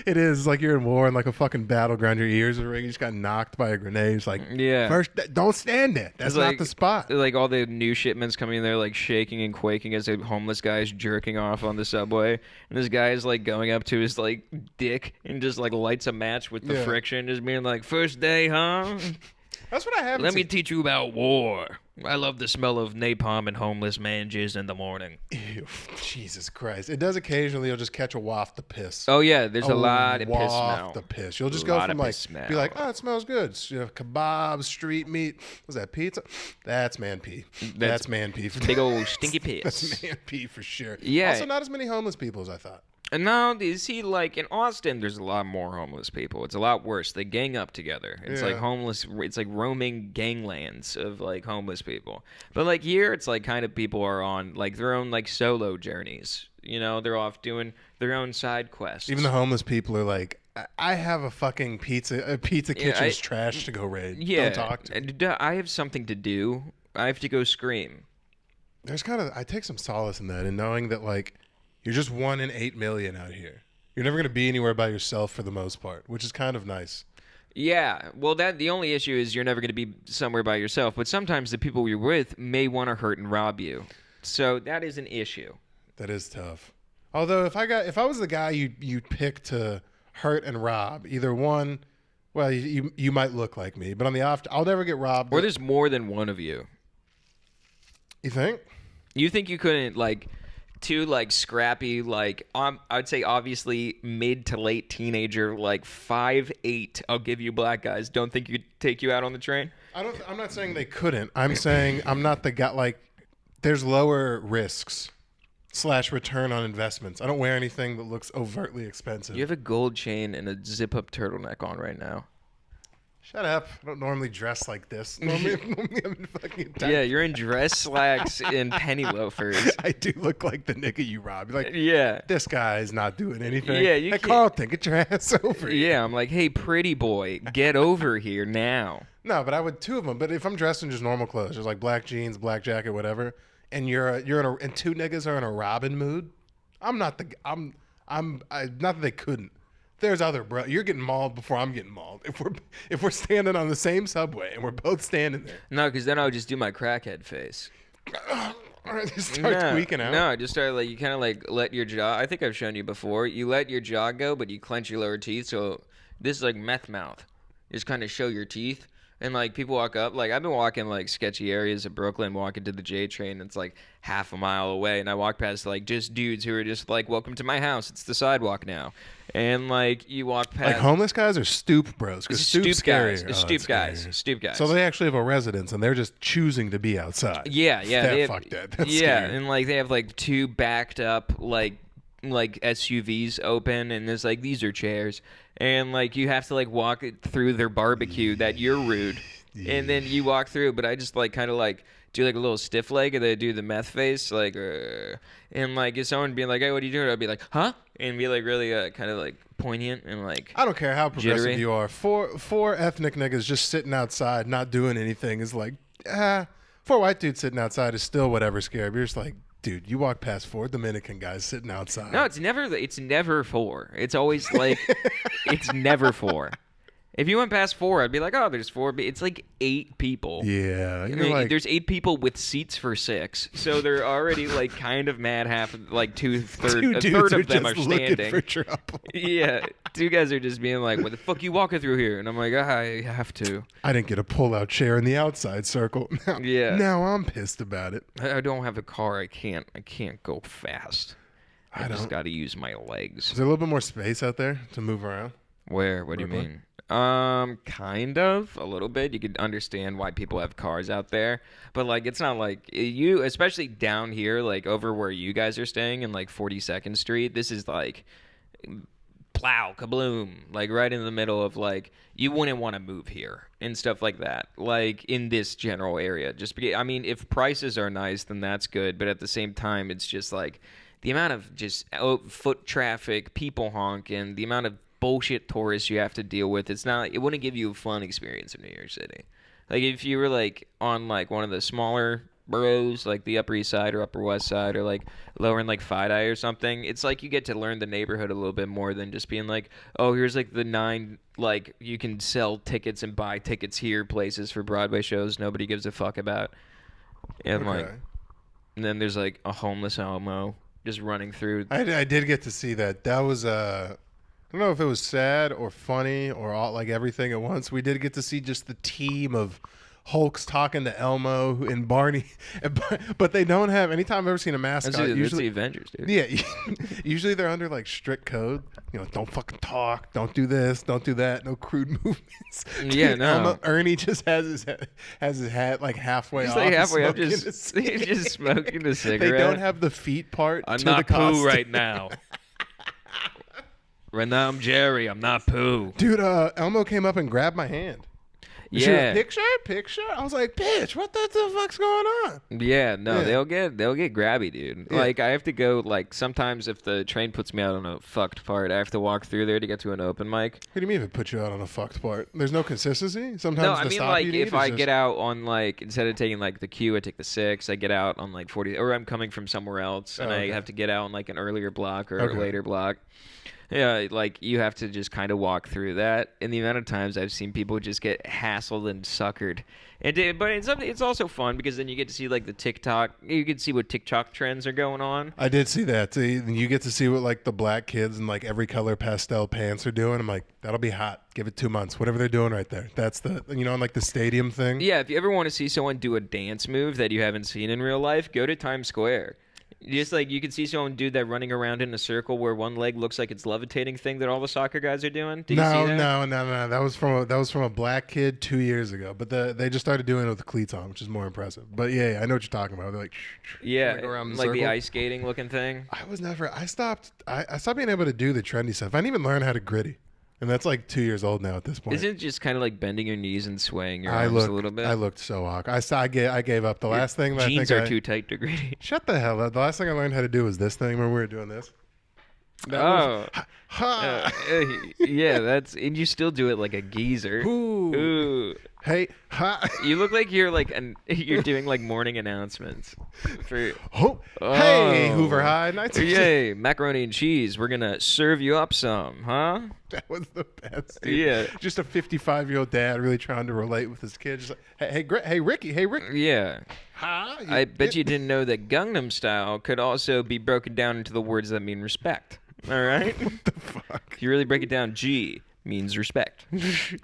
it is like you're in war in like a fucking battleground. Your ears are ringing. You just got knocked by a grenade. It's like, first, don't stand there. That's not the spot. Like all the new shipments coming in there, like shaking and quaking as a homeless guy is jerking off on the subway, and this guy is like going up to his like dick and just like lights a match with the friction, just being like, first day, huh? That's what I have. Let me teach you about war. I love the smell of napalm and homeless man jizz in the morning. Ew, Jesus Christ. It does occasionally, you'll just catch a waft of piss. Oh, yeah, there's a lot of piss smell. Waft of piss. You'll just go from like, be like, oh, it smells good. Kebab, street meat. What's that, pizza? That's man pee. That's man pee. Big old stinky piss. That's man pee for sure. Yeah. Also, not as many homeless people as I thought. And now, you see, like in Austin, there's a lot more homeless people. It's a lot worse. They gang up together. It's like homeless. It's like roaming ganglands of like homeless people. But like here, it's like kind of people are on like their own like solo journeys. You know, they're off doing their own side quests. Even the homeless people are like, I have a fucking pizza kitchen's trash to go raid. Yeah, Don't talk to me. I have something to do. I have to go scream. I take some solace in that, in knowing that like you're just 1 in 8 million out here. You're never gonna be anywhere by yourself for the most part, which is kind of nice. Yeah, well, the only issue is you're never going to be somewhere by yourself. But sometimes the people you're with may want to hurt and rob you, so that is an issue. That is tough. Although if I was the guy you pick to hurt and rob, either one, well, you might look like me, but on the off, I'll never get robbed. Or there's more than one of you. You think? You think you couldn't like two like scrappy like I'd say obviously mid to late teenager like 5'8"? I'll give you black guys. Don't think you'd take you out on the train? I'm not saying they couldn't. I'm saying I'm not the guy. Like, there's lower risks / return on investments. I don't wear anything that looks overtly expensive. You have a gold chain and a zip-up turtleneck on right now. Shut up. I don't normally dress like this. Normally I'm in fucking Yeah, you're in dress slacks and penny loafers. I do look like the nigga you robbed. You're like, yeah. This guy's not doing anything. Yeah, hey, Carlton, get your ass over here. Yeah, I'm like, hey, pretty boy, get over here now. No, but I would two of them. But if I'm dressed in just normal clothes, just like black jeans, black jacket, whatever, and and two niggas are in a robbing mood, not that they couldn't. There's other bro. You're getting mauled before I'm getting mauled. If we're standing on the same subway and we're both standing there. No, because then I would just do my crackhead face. Just start tweaking out. No, just start like you kind of like let your jaw. I think I've shown you before. You let your jaw go, but you clench your lower teeth. So this is like meth mouth. You just kind of show your teeth. And, like, people walk up. Like, I've been walking, like, sketchy areas of Brooklyn, walking to the J train. It's, like, half a mile away. And I walk past, like, just dudes who are just, like, welcome to my house. It's the sidewalk now. And, like, you walk past. Like, homeless guys or stoop bros? Because stoop guys. Stoop guys. Stoop guys. So they actually have a residence, and they're just choosing to be outside. Yeah. Fuck that. That's yeah, scary. and, like, they have, like, two backed up, like SUVs open, and there's like these are chairs, and like you have to like walk through their barbecue that you're rude, and then you walk through. But I just like kind of like do like a little stiff leg, and then do the meth face, like, and like if someone being like, hey, what are you doing? I'd be like, huh, and be like really kind of like poignant and like. I don't care how progressive jittery. you are. Four ethnic niggas just sitting outside, not doing anything is like, 4 white dudes sitting outside is still whatever scared. You're just like. Dude, you walk past 4 Dominican guys sitting outside. No, it's never 4. It's always like, it's never 4. If you went past 4, I'd be like, oh, there's 4. But it's like 8 people. Yeah. There's 8 people with seats for 6. So they're already like kind of mad. Half, like a third of them are standing. For trouble. Yeah. 2 guys are just being like, what the fuck you walking through here? And I'm like, I have to. I didn't get a pull-out chair in the outside circle. Now I'm pissed about it. I don't have a car. I can't go fast. I just got to use my legs. Is there a little bit more space out there to move around? Where? What do you mean? Kind of a little bit. You could understand why people have cars out there, but like it's not like you, especially down here, like over where you guys are staying in like 42nd Street. This is like plow kabloom, like right in the middle of like you wouldn't want to move here and stuff like that. Like in this general area, just because, I mean, if prices are nice, then that's good, but at the same time, it's just like the amount of just foot traffic, people honking, the amount of bullshit tourists you have to deal with. It wouldn't give you a fun experience in New York City. Like if you were like on like one of the smaller boroughs, like the Upper East Side or Upper West Side, or like lower in like Fidei or something, it's like you get to learn the neighborhood a little bit more than just being like, oh, here's like the 9 like you can sell tickets and buy tickets here places for Broadway shows nobody gives a fuck about. And okay. like, and then there's like a homeless homo just running through. I did get to see that. That was I don't know if it was sad or funny or all, like everything at once. We did get to see just the team of Hulks talking to Elmo and Barney, but they don't have. Anytime I've ever seen a mascot, that's usually the Avengers, dude. Yeah, usually they're under like strict code. You know, don't fucking talk, don't do this, don't do that, no crude movements. Yeah, no. Ernie just has his hat like halfway off. Like halfway up, just smoking a cigarette. They don't have the feet part. I'm to not the costume. poo right now. When I'm Jerry, I'm not Pooh. Dude, Elmo came up and grabbed my hand. She was Yeah. like, picture. I was like, bitch, what the fuck's going on? Yeah, no, Yeah. they'll get grabby, dude. Yeah. Like I have to go. Like sometimes if the train puts me out on a fucked part, I have to walk through there to get to an open mic. What do you mean if it puts you out on a fucked part? There's no consistency? Sometimes No, the I mean stop like you need if is I just- get out on like instead of taking like the queue, I take the 6. I get out on like 40, or I'm coming from somewhere else and okay. I have to get out on like an earlier block or Okay. a later block. Yeah, like you have to just kind of walk through that. And the amount of times I've seen people just get hassled and suckered. But it's also fun because then you get to see like the TikTok. You can see what TikTok trends are going on. I did see that. So you get to see what like the black kids in like every color pastel pants are doing. I'm like, that'll be hot. Give it 2 months. Whatever they're doing right there. That's the on like the stadium thing. Yeah, if you ever want to see someone do a dance move that you haven't seen in real life, go to Times Square. Just like you can see someone do that running around in a circle where one leg looks like it's levitating thing that all the soccer guys are doing. Did you see that? No. That was from a black kid 2 years ago. But they just started doing it with the cleats on, which is more impressive. But yeah, I know what you're talking about. They're like, Yeah, like around the like the circle. ice skating looking thing. I stopped being able to do the trendy stuff. I didn't even learn how to gritty. And that's like 2 years old now at this point. Isn't it just kind of like bending your knees and swaying your arms a little bit? I looked so awkward. I gave up. The last thing that Jeans I think are too tight to gritty. Shut the hell up. The last thing I learned how to do was this thing when we were doing this. Yeah, and you still do it like a geezer. Ooh. Hey, ha. You look like you're you're doing like morning announcements. Hey, Hoover High. Nice to Yay, macaroni and cheese. We're gonna serve you up some, huh? That was the best. Dude. Yeah. Just a 55-year-old dad really trying to relate with his kid. Just like, hey, Ricky. Yeah. Ha. I bet you didn't know that Gangnam Style could also be broken down into the words that mean respect. All right? What the fuck? If you really break it down, G means respect.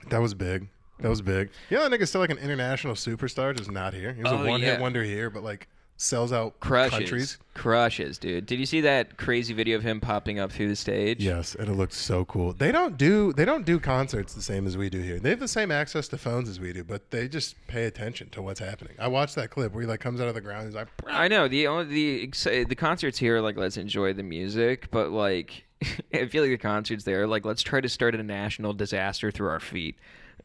That was big. That nigga's still like an international superstar, just not here. He was a one-hit wonder here, but like sells out countries. Crushes, dude. Did you see that crazy video of him popping up through the stage? Yes, and it looked so cool. They don't do concerts the same as we do here. They have the same access to phones as we do, but they just pay attention to what's happening. I watched that clip where he like comes out of the ground. He's like, I know the concerts here are like let's enjoy the music, but like I feel like the concerts there are like let's try to start a national disaster through our feet.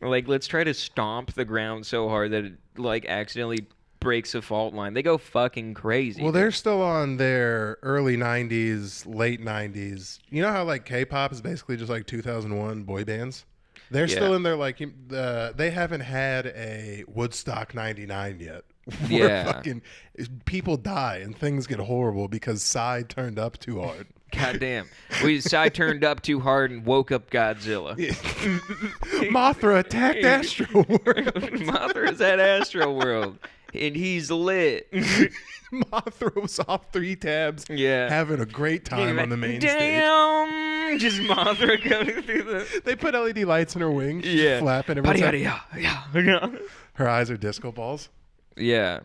Like let's try to stomp the ground so hard that it like accidentally breaks a fault line. They go fucking crazy. well, they're still on their early 90s, late 90s. You know how like K-pop is basically just like 2001 boy bands? They're still in their like they haven't had a Woodstock 99 yet. Where fucking people die and things get horrible because Psy turned up too hard. Goddamn. Psy turned up too hard and woke up Godzilla. Mothra attacked Astro World. Mothra's at Astro World. And he's lit. Mothra was off 3 tabs, having a great time on the main stage. Damn! Just Mothra coming through the... They put LED lights in her wings, flapping. Her eyes are disco balls. Yeah.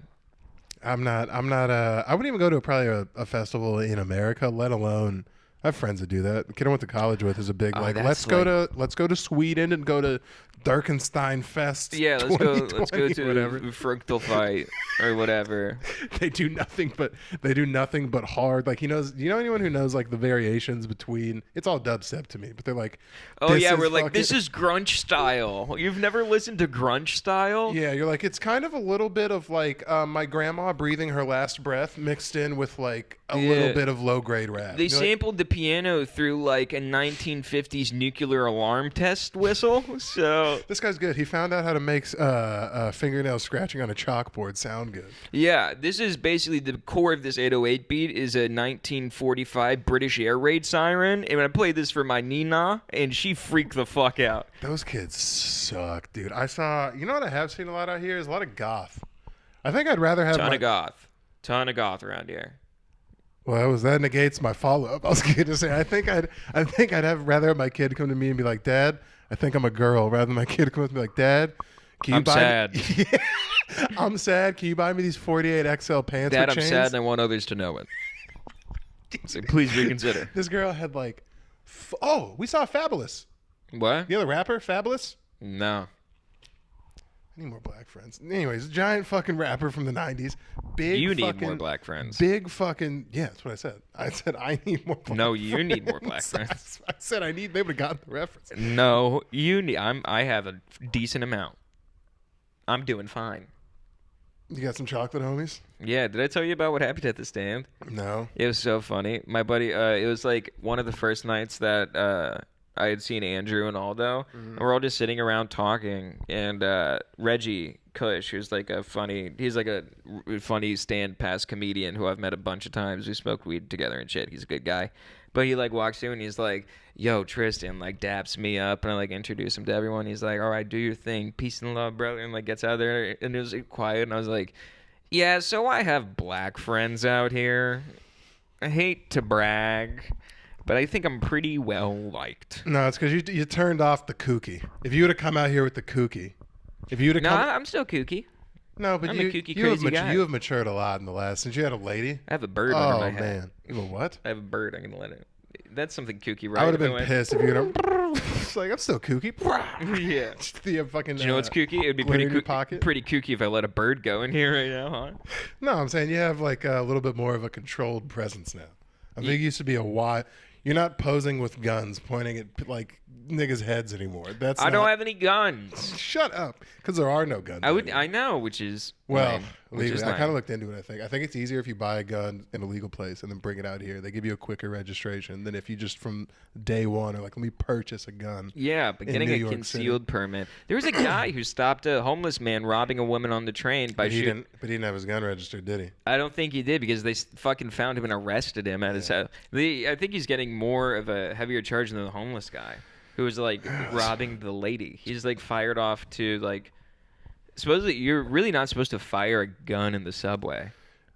I wouldn't even go to probably a festival in America, let alone... I have friends that do that. The kid I went to college with is a big let's go to Sweden and go to Durkenstein Fest. Yeah, let's go to whatever Fructal Fight or whatever. They do nothing but hard. Like he knows. You know anyone who knows like the variations between? It's all dubstep to me, but they're like, we're like this is grunge style. You've never listened to grunge style? Yeah, you're like it's kind of a little bit of like my grandma breathing her last breath mixed in with like a little bit of low grade rap. They sampled the piano through like a 1950s nuclear alarm test whistle. So this guy's good. He found out how to make fingernail scratching on a chalkboard sound good. Yeah, this is basically the core of this 808 beat is a 1945 British air raid siren. And when I played this for my Nina, and she freaked the fuck out. Those kids suck, dude. You know what I have seen a lot out here is a lot of goth. I think I'd rather have Ton of goth around here. Well, that negates my follow-up. I was going to say, I think I'd rather have my kid come to me and be like, Dad, I think I'm a girl, rather than my kid come up and be like, Dad, can you buy sad. me? Yeah. I'm sad. Can you buy me these 48 XL pants Dad, with chains? I'm sad and I want others to know it. So please reconsider. This girl had like, we saw Fabulous. What? You know the rapper, Fabulous? No. I need more black friends. Anyways, giant fucking rapper from the 90s. Big You fucking, need more black friends. Big fucking, yeah, that's what I said. I said I need more black No, friends. you need more black friends. I said I need, they would have gotten the reference. No, you need. I have a decent amount. I'm doing fine. You got some chocolate, homies? Yeah, did I tell you about what happened at the stand? No. It was so funny. My buddy, it was like one of the first nights that I had seen Andrew and Aldo, and we're all just sitting around talking. And Reggie Cush, he's like a funny stand-pass comedian who I've met a bunch of times. We smoked weed together and shit. He's a good guy. But he like walks through and he's like, "Yo, Tristan," like daps me up, and I like introduce him to everyone. He's like, "All right, do your thing, peace and love, brother," and like gets out of there. And it was like, quiet, and I was like, "Yeah, so I have black friends out here. I hate to brag, but I think I'm pretty well liked." No, it's because you turned off the kooky. If you would have come out here with the kooky, if you would have No, come, I'm still kooky. no, but I'm a you kooky, you have crazy guy. you have matured a lot in the last since you had a lady. I have a bird under my Oh head. man, you have a what? I have a bird. I'm gonna let it. That's something kooky, right? I would have been By the way? pissed if you would have. It's like I'm still kooky. Yeah. Just the fucking. Do you know what's kooky? It would be glitter in your pretty pocket. pretty kooky if I let a bird go in here right now, huh? No, I'm saying you have like a little bit more of a controlled presence now. I think it used to be a wide. You're not posing with guns pointing at like niggas' heads anymore. That's I not, don't have any guns. Shut up, because there are no guns. anymore. I know, which is Well, lame, which legally, is I kind lame. of looked into it. I think it's easier if you buy a gun in a legal place and then bring it out here. They give you a quicker registration than if you just from day one are like, let me purchase a gun. Yeah, but in getting New a York concealed permit. There was a guy who stopped a homeless man robbing a woman on the train by But he shooting. didn't have his gun registered, did he? I don't think he did because they fucking found him and arrested him at his house. I think he's getting more of a heavier charge than the homeless guy who was like robbing the lady. He's like fired off to like. Supposedly, you're really not supposed to fire a gun in the subway.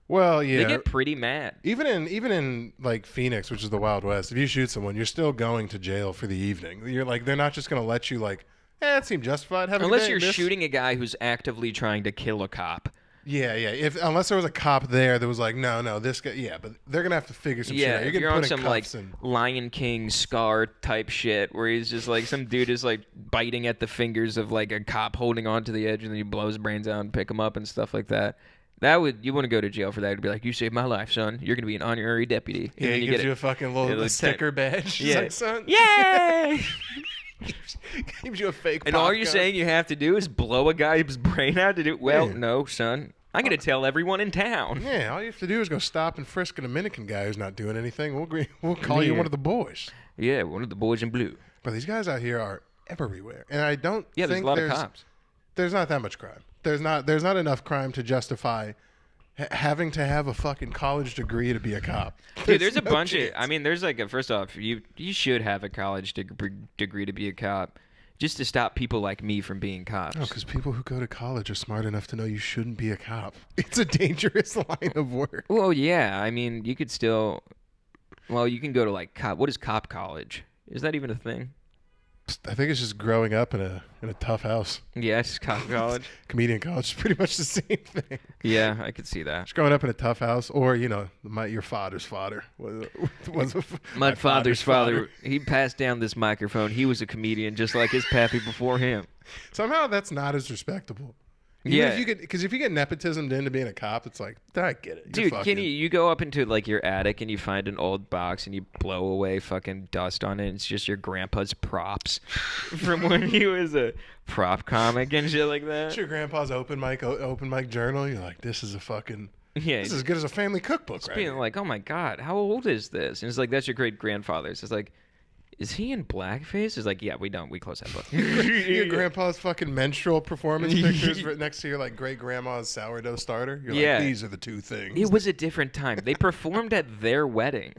Well, yeah. They get pretty mad. Even in like Phoenix, which is the Wild West, if you shoot someone, you're still going to jail for the evening. You're like, they're not just gonna let you like, it seemed justified. Have a good Unless day, you're miss. shooting a guy who's actively trying to kill a cop. Yeah. Unless there was a cop there that was like, no, this guy. Yeah, but they're gonna have to figure some shit Yeah, out. if getting you're on put in some like cuffs and- Lion King Scar type shit where he's just like some dude is like biting at the fingers of like a cop holding on to the edge and then you blow his brains out and pick him up and stuff like that. You wouldn't go to jail for that. It'd be like, you saved my life, son. You're gonna be an honorary deputy. And Yeah, then he you gives get you a fucking little lieutenant. sticker badge. He's Yeah. like, son. Yay! Gives you a fake. And pop all you're gun. saying you have to do is blow a guy's brain out to do. Well, Yeah. no, son. I'm gonna tell everyone in town. Yeah, all you have to do is go stop and frisk a Dominican guy who's not doing anything. We'll call you Yeah. one of the boys. Yeah, one of the boys in blue. But these guys out here are everywhere, and I don't. Yeah, there's think a lot of cops. There's not that much crime. There's not enough crime to justify having to have a fucking college degree to be a cop. Dude, there's a no bunch of. chance. I mean, there's like first off, you should have a college degree to be a cop, just to stop people like me from being cops. No, because people who go to college are smart enough to know you shouldn't be a cop. It's a dangerous line of work. Well, yeah. I mean, you could still. Well, you can go to like cop. What is cop college? Is that even a thing? I think it's just growing up in a tough house. Yeah, it's cop college. Comedian college is pretty much the same thing. Yeah, I could see that. Just growing up in a tough house, or your father's father My father's father, he passed down this microphone. He was a comedian just like his pappy before him. Somehow that's not as respectable. Yeah. Because if you get nepotismed into being a cop, it's like, I get it. Dude, Kenny, you go up into like your attic and you find an old box and you blow away fucking dust on it. And it's just your grandpa's props from when he was a prop comic and shit like that. It's your grandpa's open mic journal. You're like, this is a fucking. Yeah, This is as good as a family cookbook, it's right? being here. like, oh my god, how old is this? And it's like, that's your great grandfather's. It's like, is he in blackface? It's like, yeah, we close that book. Your grandpa's fucking menstrual performance pictures right next to your like great grandma's sourdough starter. You're Yeah. like, these are the two things. It was a different time. They performed at their wedding.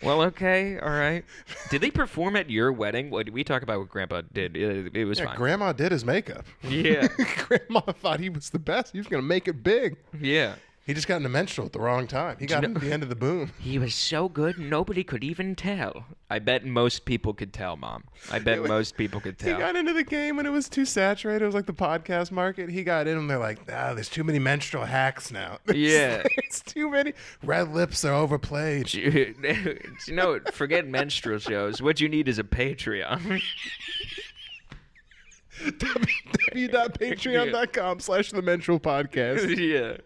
Well, okay, all right. Did they perform at your wedding? What did we talk about? What Grandpa did? It was Yeah, fine. Grandma did his makeup. Yeah. Grandma thought he was the best. He was gonna make it big. Yeah. He just got into menstrual at the wrong time. He got into the end of the boom. He was so good, nobody could even tell. I bet most people could tell, Mom. I bet most people could He tell. got into the game when it was too saturated. It was like the podcast market. He got in and they're like, there's too many menstrual hacks now. Yeah. It's too many. Red lips are overplayed. Forget menstrual shows. What you need is a Patreon. www.patreon.com/themenstrualpodcast.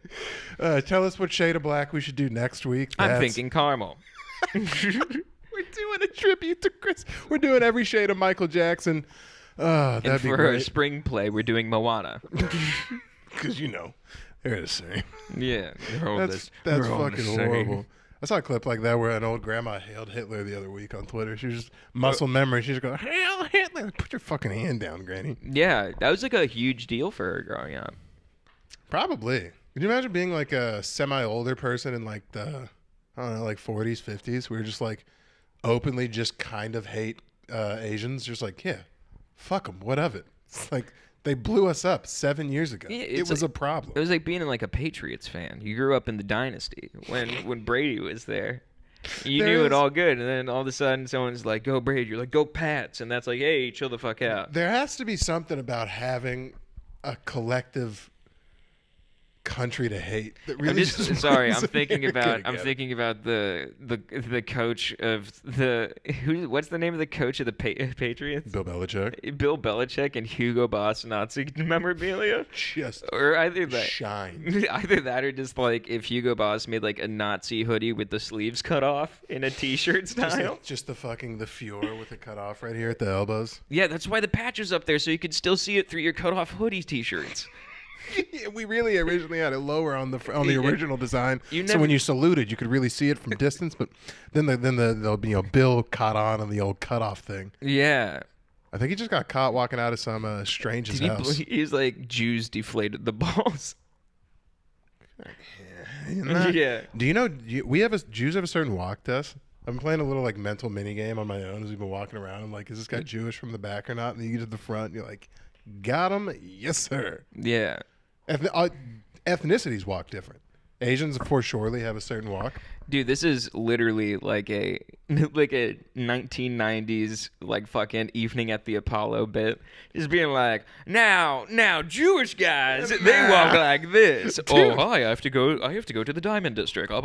Yeah. Tell us what shade of black we should do next week. I'm thinking caramel. We're doing a tribute to Chris. We're doing every shade of Michael Jackson. That'd And be for great. our spring play, we're doing Moana. Because, they're the same. Yeah. That's fucking horrible. I saw a clip like that where an old grandma hailed Hitler the other week on Twitter. She was just muscle memory. She just go, "Hail Hitler!" Put your fucking hand down, Granny. Yeah, that was like a huge deal for her growing up. Probably. Could you imagine being like a semi-older person in like the, I don't know, like 40s, 50s, where you're just like openly just kind of hate Asians? Just like, yeah, fuck them. What of it? It's like they blew us up 7 years ago. Yeah, it was a problem. It was like being like a Patriots fan. You grew up in the dynasty when Brady was there. You knew it all good, and then all of a sudden someone's like, "Go Brady!" You're like, "Go Pats!" And that's like, "Hey, chill the fuck out." There has to be something about having a collective country to hate that really I'm sorry. I'm thinking America about. I'm thinking about the coach of the what's the name of the coach of the Patriots? Bill Belichick. Bill Belichick and Hugo Boss Nazi memorabilia. Just Or either that. shine. Either that or just like if Hugo Boss made like a Nazi hoodie with the sleeves cut off in a t-shirt style. Just the Fior with it cut off right here at the elbows. Yeah, that's why the patch is up there so you could still see it through your cut off hoodie t-shirts. Yeah, we really originally had it lower on the original design, so never- when you saluted, you could really see it from distance. But then there'll be Bill caught on the old cutoff thing. Yeah. I think he just got caught walking out of some stranger's house. He's like Jews deflated the balls. Yeah. Do you know Jews have a certain walk test? I've been playing a little like mental mini game on my own as we've been walking around. I'm like, is this guy Jewish from the back or not? And then you get to the front, and you're like, got him, yes sir. Yeah. Ethnicities walk different. Asians, of course, surely have a certain walk. Dude, this is literally like a 1990s like fucking Evening at the Apollo bit. Just being like, now Jewish guys, they walk like this. Dude. Oh, hi, I have to go to the Diamond District. Well,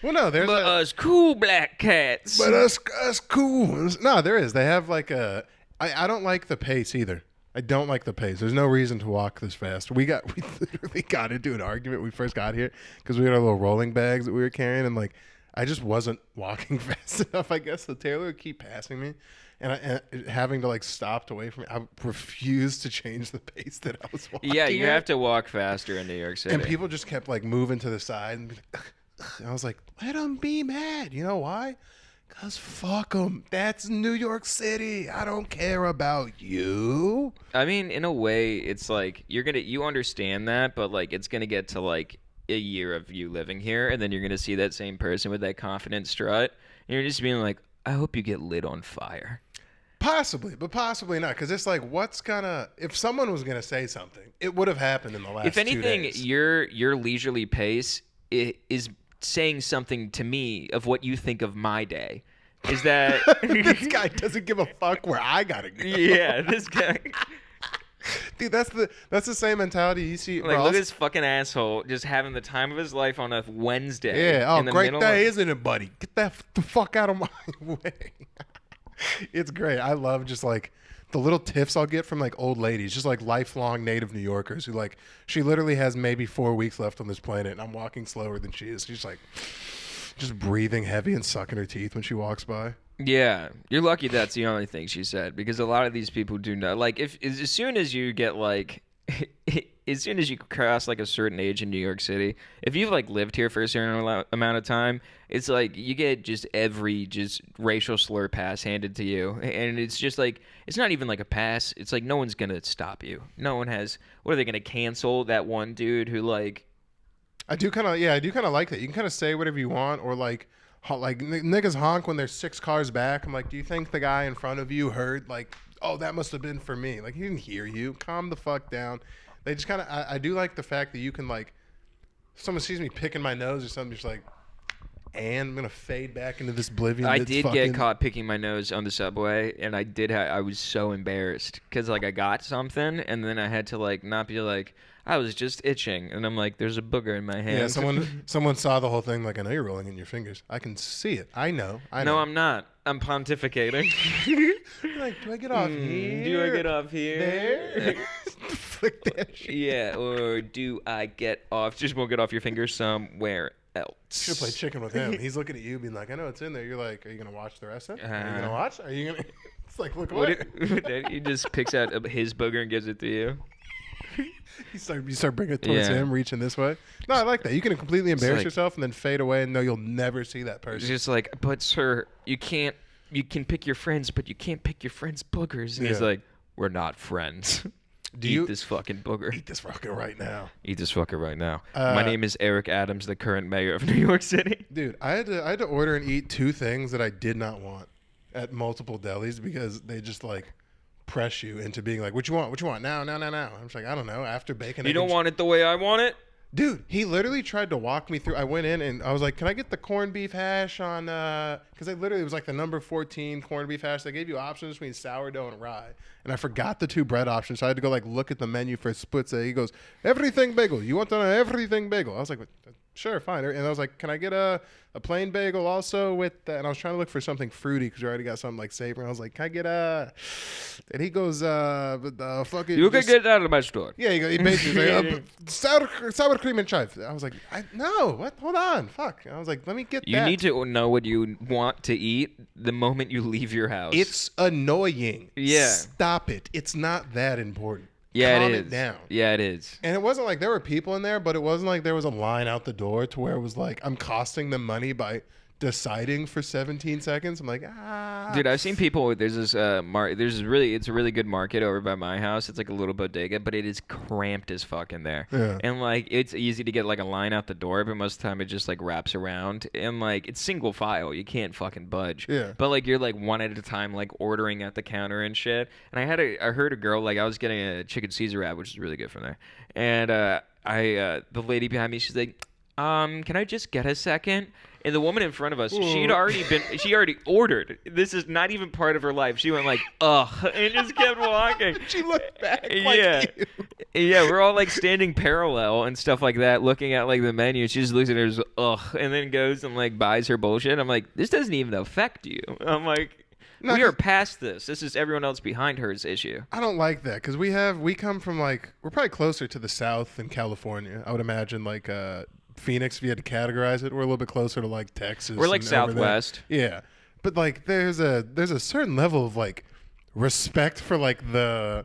no, there's But us cool black cats. but us cool. No, there is. They have like a. I don't like the pace either. I don't like the pace. There's no reason to walk this fast. We literally got into an argument when we first got here because we had our little rolling bags that we were carrying, and like I just wasn't walking fast enough. I guess so Taylor would keep passing me, and having to like stop away from me. I refused to change the pace that I was walking. Yeah, you at. have to walk faster in New York City. And people just kept like moving to the side, and I was like, let them be mad. You know why? Because fuck them. That's New York City. I don't care about you. I mean, in a way, it's like you understand that, but like it's gonna get to like a year of you living here, and then you're gonna see that same person with that confident strut, and you're just being like, I hope you get lit on fire. Possibly, but possibly not. Because it's like, if someone was gonna say something, it would have happened in the last 2 days. If anything, your leisurely pace is saying something to me of what you think of my day. Is that this guy doesn't give a fuck where I gotta go? Yeah, this guy. Dude, that's the same mentality you see. Like, look at this fucking asshole just having the time of his life on a Wednesday. Yeah. Oh, in the great middle day, of- isn't it, buddy? Get the fuck out of my way. It's great. I love just like the little tiffs I'll get from like old ladies, just like lifelong native New Yorkers who like, she literally has maybe 4 weeks left on this planet, and I'm walking slower than she is. She's like just breathing heavy and sucking her teeth when she walks by. Yeah, you're lucky that's the only thing she said, because a lot of these people do not. Like, as soon as you get like, as soon as you cross like a certain age in New York City, if you've like lived here for a certain amount of time, it's like you get just every racial slur pass handed to you, and it's just like, it's not even like a pass. It's like no one's gonna stop you. No one has. What are they gonna cancel that one dude who like? I do kind of like that. You can kind of say whatever you want, or like niggas honk when there's 6 cars back. I'm like, do you think the guy in front of you heard like, oh, that must have been for me? Like, he didn't hear you. Calm the fuck down. They just kind of, I do like the fact that you can like, if someone sees me picking my nose or something, just like, and I'm gonna fade back into this oblivion. I did get caught picking my nose on the subway, and I was so embarrassed because like I got something, and then I had to like not be like, I was just itching, and I'm like, there's a booger in my hand. Yeah, someone saw the whole thing. Like, I know you're rolling in your fingers. I can see it. I know. No, I'm not. I'm pontificating. Like, do I get off here? Do I get off here? There? Flick that shit. Yeah, or do I get off? Just won't get off your finger somewhere else. Should play chicken with him. He's looking at you, being like, "I know it's in there." You're like, "Are you gonna watch the rest of it? Are you gonna watch? Are you gonna?" It's like, look away. He just picks out his booger and gives it to you. You start bringing it towards him, reaching this way. No, I like that. You can completely embarrass yourself and then fade away and know you'll never see that person. It's just like, but sir, you can pick your friends, but you can't pick your friends' boogers. And he's like, we're not friends. Eat this fucking booger. Eat this fucking right now. Eat this fucker right now. My name is Eric Adams, the current mayor of New York City. Dude, I had to order and eat 2 things that I did not want at multiple delis because they just like press you into being like, what you want? What you want? Now. I'm just like, I don't know. After bacon, you don't want it the way I want it? Dude, he literally tried to walk me through. I went in and I was like, can I get the corned beef hash on, because it was like the number 14 corned beef hash. They gave you options between sourdough and rye. And I forgot the 2 bread options. So I had to go like look at the menu for a split. He goes, everything bagel. You want the everything bagel? I was like, sure, fine. And I was like, can I get a plain bagel also with that? And I was trying to look for something fruity because we already got something like savory. I was like, can I get and he goes, fucking. You can get out of my store. Yeah, he basically like, sour cream and chive. I was like, no, what? Hold on, fuck. I was like, let me get that. You need to know what you want to eat the moment you leave your house. It's annoying. Yeah. Stop it. It's not that important. Yeah, Calm it it is. down. Yeah, it is. And it wasn't like there were people in there, but it wasn't like there was a line out the door to where it was like, I'm costing them money by deciding for 17 seconds. I'm like, Dude, I've seen people. There's this it's a really good market over by my house. It's like a little bodega, but it is cramped as fuck in there. Yeah. And like it's easy to get like a line out the door, but most of the time it just like wraps around. And like it's single file. You can't fucking budge. Yeah. But like you're like one at a time, like ordering at the counter and shit. And I heard a girl, like I was getting a chicken Caesar wrap, which is really good from there. And the lady behind me, she's like, can I just get a second? And the woman in front of us, she already ordered. This is not even part of her life. She went like, ugh, and just kept walking. She looked back Yeah, we're all like standing parallel and stuff like that, looking at like the menu. She just looks at her as ugh, and then goes and like buys her bullshit. I'm like, this doesn't even affect you. I'm like, we are past this. This is everyone else behind her's issue. I don't like that because we come from like, we're probably closer to the South than California. I would imagine like Phoenix, if you had to categorize it, we're a little bit closer to like Texas. We're like Southwest. Yeah, but like there's a certain level of like respect for like the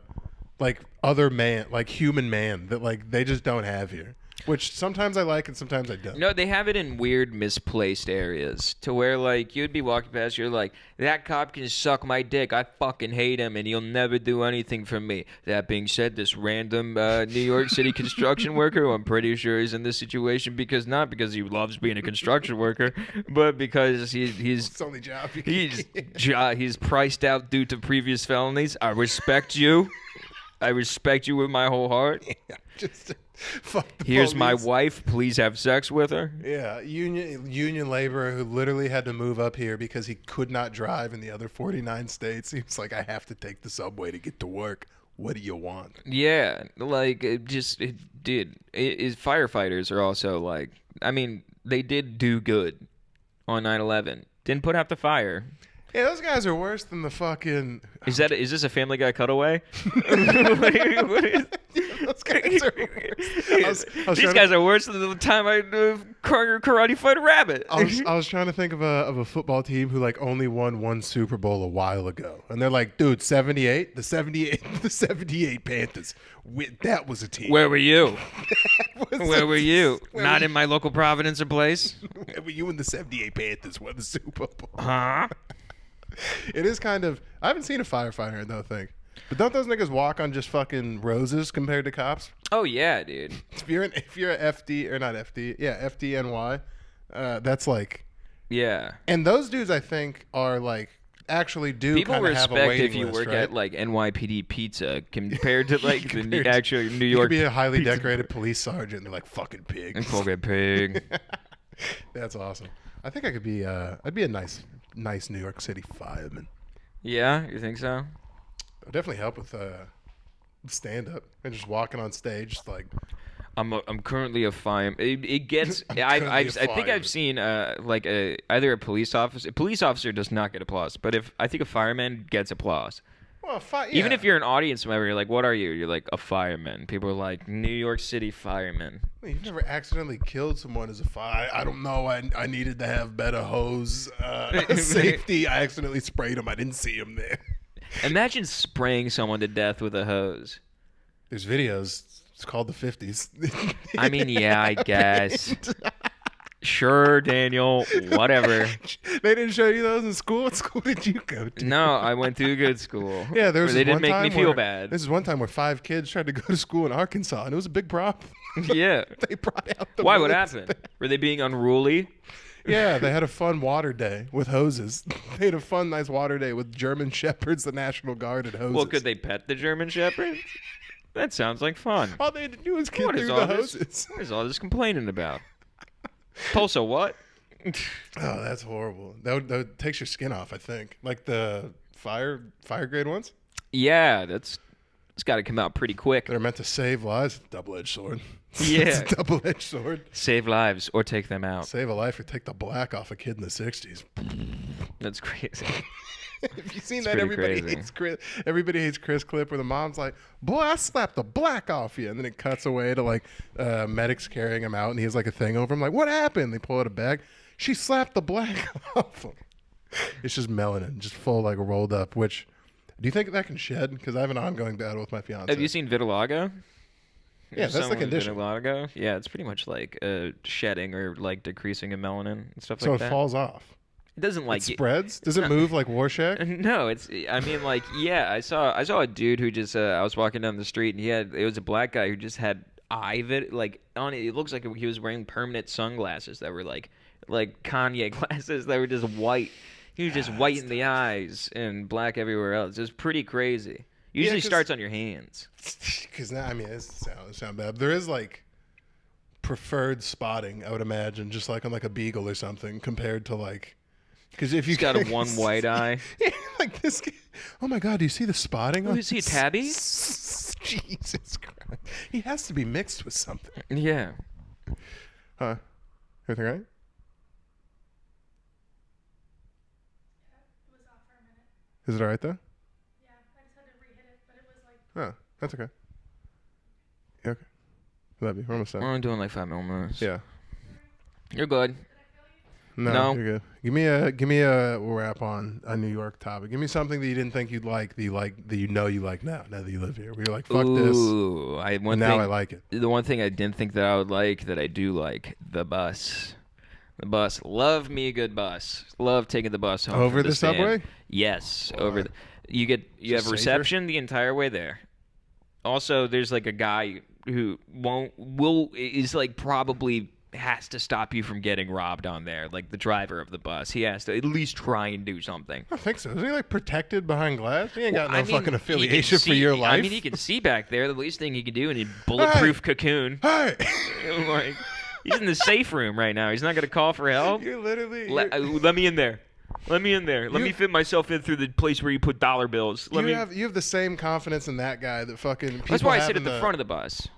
like other man, like human man that like they just don't have here. Which sometimes I like and sometimes I don't. No, they have it in weird, misplaced areas to where, like, you'd be walking past, you're like, that cop can suck my dick. I fucking hate him, and he'll never do anything for me. That being said, this random New York City construction worker, who I'm pretty sure is in this situation not because he loves being a construction worker, but because he's it's the only job he's priced out due to previous felonies. I respect you. I respect you with my whole heart. Yeah, just fuck the Here's my police. wife. Please have sex with her. Yeah, union laborer who literally had to move up here because he could not drive in the other 49 states. He was like, I have to take the subway to get to work. What do you want? Yeah, like firefighters are also like, I mean, they did do good on 9/11. Didn't put out the fire. Yeah, those guys are worse than the fucking. Is this a Family Guy cutaway? Those guys are worse. These guys are worse than the time I karate fight a rabbit. I was trying to think of a football team who like only won 1 Super Bowl a while ago, and they're like, dude, 78, the 78 Panthers. That was a team. Where were you? Where were you? Not in my local Providence or place. Where were you when the 78 Panthers won the Super Bowl? Huh? It is kind of. I haven't seen a firefighter, I don't think. But don't those niggas walk on just fucking roses compared to cops? Oh yeah, dude. If you're a FD or not FD, yeah, FDNY, that's like. Yeah. And those dudes, I think, are like actually do kind of have a waiting list. People respect if you work at like NYPD Pizza compared to like the actual New York. You could be a highly decorated police sergeant. And they're like fucking pig. Fucking pig. That's awesome. I think I could be. I'd be a nice New York City fireman. Yeah, you think so? It'll definitely help with stand up and just walking on stage, just like I'm currently a fireman. It gets. I think I've seen like either a police officer. A police officer does not get applause, but I think a fireman gets applause. Well, Even if you're an audience member, you're like, "What are you?" You're like, "A fireman." People are like, "New York City fireman." You've never accidentally killed someone as a fire. I don't know. I needed to have better hose safety. I accidentally sprayed him. I didn't see him there. Imagine spraying someone to death with a hose. There's videos. It's called the 50s. I mean, yeah, I guess. Sure, Daniel. Whatever. They didn't show you those in school? What school did you go to? No, I went to a good school. Yeah, there was they didn't one make time me feel bad. This is one time where 5 kids tried to go to school in Arkansas, and it was a big problem. Yeah. They brought out the Why? What bullets. happened? Were they being unruly? Yeah, they had a fun water day with hoses. They had a fun, nice water day with German Shepherds, the National Guard, and hoses. Well, could they pet the German Shepherd? That sounds like fun. All they had to do was get What through is the all hoses. What is all this complaining about? Tulsa, what? Oh, that's horrible. That takes your skin off, I think. Like the fire grade ones? Yeah, it's got to come out pretty quick. They're meant to save lives. Double-edged sword. Yeah. It's a double-edged sword. Save lives or take them out. Save a life or take the black off a kid in the 60s. That's crazy. Have you seen It's that pretty Everybody crazy. Hates Chris? Everybody Hates Chris clip where the mom's like, "Boy, I slapped the black off you," and then it cuts away to like medics carrying him out, and he has like a thing over him. Like, what happened? They pull out a bag. She slapped the black off him. It's just melanin, just full like rolled up. Which, do you think that can shed? Because I have an ongoing battle with my fiance. Have you seen vitiligo? Yeah, that's the Someone with condition. Vitiligo? Yeah, it's pretty much like shedding or like decreasing of melanin and stuff So like it that. falls off. It doesn't like It spreads. Does it move like Warshak? No, I mean, like, yeah. I saw a dude who just. I was walking down the street and it was a black guy who just had like on it. It looks like he was wearing permanent sunglasses that were like Kanye glasses that were just white. He was just white in the eyes and black everywhere else. It was pretty crazy. Usually starts on your hands. Because now, I mean, it sound bad. There is like preferred spotting, I would imagine, just like on like a beagle or something, compared to like. Because if you got a one white eye. Yeah, like this guy. Oh my God, do you see the spotting? Oh, is he a tabby? Jesus Christ. He has to be mixed with something. Yeah. Huh? Everything right? It was off for a minute. Is it all right though? Yeah, I just had to re-hit it, but it was like... Oh, that's okay. Yeah, okay. Love you. We're almost We're done. only doing like 5 more minutes. Yeah. You're good. No, No. you're good. Give me a wrap on a New York topic. Give me something that you didn't think you'd like, that you like now that you live here. Where you're like, fuck this. Ooh, I like it. The one thing I didn't think that I would like that I do like, the bus. The bus. Love me a good bus. Love taking the bus home. Over from the stand. subway? Yes, Why? over. You have safer? reception the entire way there. Also, there's like a guy who is like probably has to stop you from getting robbed on there. Like the driver of the bus, he has to at least try and do something. I don't think so. Isn't he like protected behind glass? He ain't got Well, no fucking he affiliation can for your see- life. I mean, he can see back there. The least thing he can do in a bulletproof cocoon. Hey! Like, he's in the safe room right now. He's not going to call for help. You're literally... Let me in there. Let me in there. Let me fit myself in through the place where you put dollar bills. You have the same confidence in that guy that fucking people That's why I have sit in at the front of the bus.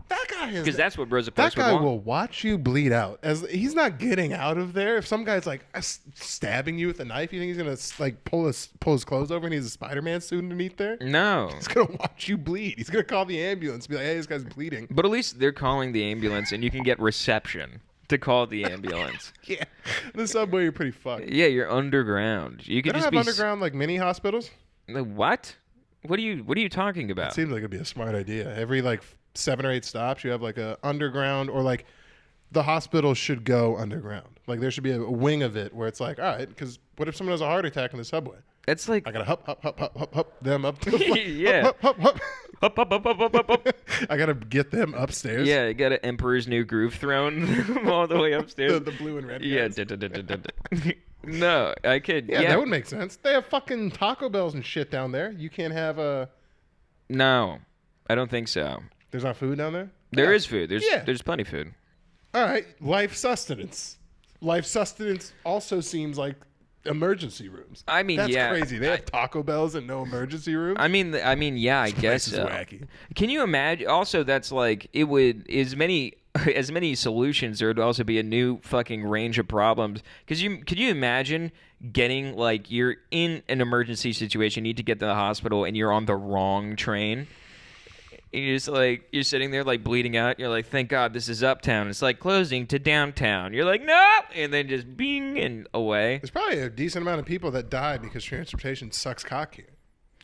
That guy is... Because that's what Rosa That Parks would guy want. will watch you bleed out. As he's not getting out of there. If some guy's like stabbing you with a knife, you think he's gonna like pull his clothes over and he's a Spider-Man suit underneath there? No. He's gonna watch you bleed. He's gonna call the ambulance. Be like, hey, this guy's bleeding. But at least they're calling the ambulance, and you can get reception to call the ambulance. Yeah, the subway, you're pretty fucked. Yeah, you're underground. You They could don't just have be underground like mini hospitals. What? What are you talking about? It seems like it'd be a smart idea. Every like 7 or 8 stops, you have like a underground, or like the hospital should go underground. Like there should be a wing of it where it's like, all right, because what if someone has a heart attack in the subway? It's like I gotta hop them up to the floor. Yeah. Hop. Up. I gotta get them upstairs. Yeah, you got an Emperor's New Groove throne all the way upstairs. the blue and red. Yeah. guys. No, I could. Yeah, that would make sense. They have fucking Taco Bells and shit down there. You can't have a. No, I don't think so. There's not food down there. There is food. Yeah. There's plenty of food. All right, life sustenance. Life sustenance also seems like emergency rooms. I mean, that's yeah, crazy. They have Taco Bells and no emergency rooms. I mean, yeah, I guess This is so. wacky. Can you imagine? Also, that's like it would as many solutions. There would also be a new fucking range of problems. Because could you imagine getting like you're in an emergency situation, you need to get to the hospital, and you're on the wrong train. You're just like, you're sitting there like bleeding out. You're like, thank God this is uptown. It's like closing to downtown. You're like, nope. And then just bing and away. There's probably a decent amount of people that died because transportation sucks cock here.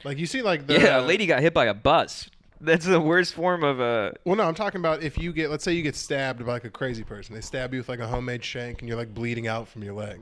Like you see like Yeah, a lady got hit by a bus. That's the worst form of a... Well, no, I'm talking about if you let's say you get stabbed by like a crazy person. They stab you with like a homemade shank and you're like bleeding out from your leg.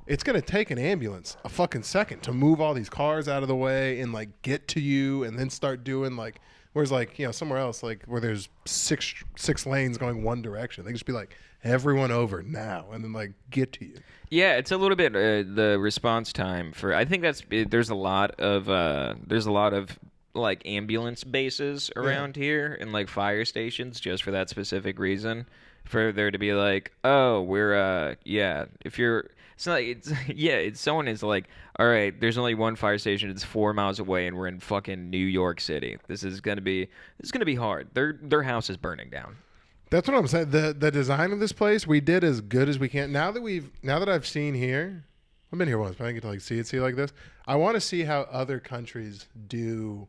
It's going to take an ambulance a fucking second to move all these cars out of the way and like get to you and then start doing like... Whereas, like, you know, somewhere else, like, where there's six lanes going one direction, they just be like, everyone over now, and then, like, get to you. Yeah, it's a little bit the response time for... I think there's a lot of like, ambulance bases around here and, like, fire stations just for that specific reason. For there to be like, oh, we're, if you're... It's not like it's someone is like, all right, there's only one fire station. It's 4 miles away, and we're in fucking New York City. This is gonna be hard. Their house is burning down. That's what I'm saying. The design of this place, we did as good as we can. Now that I've seen here, I've been here once, but I didn't get to like see it like this. I want to see how other countries do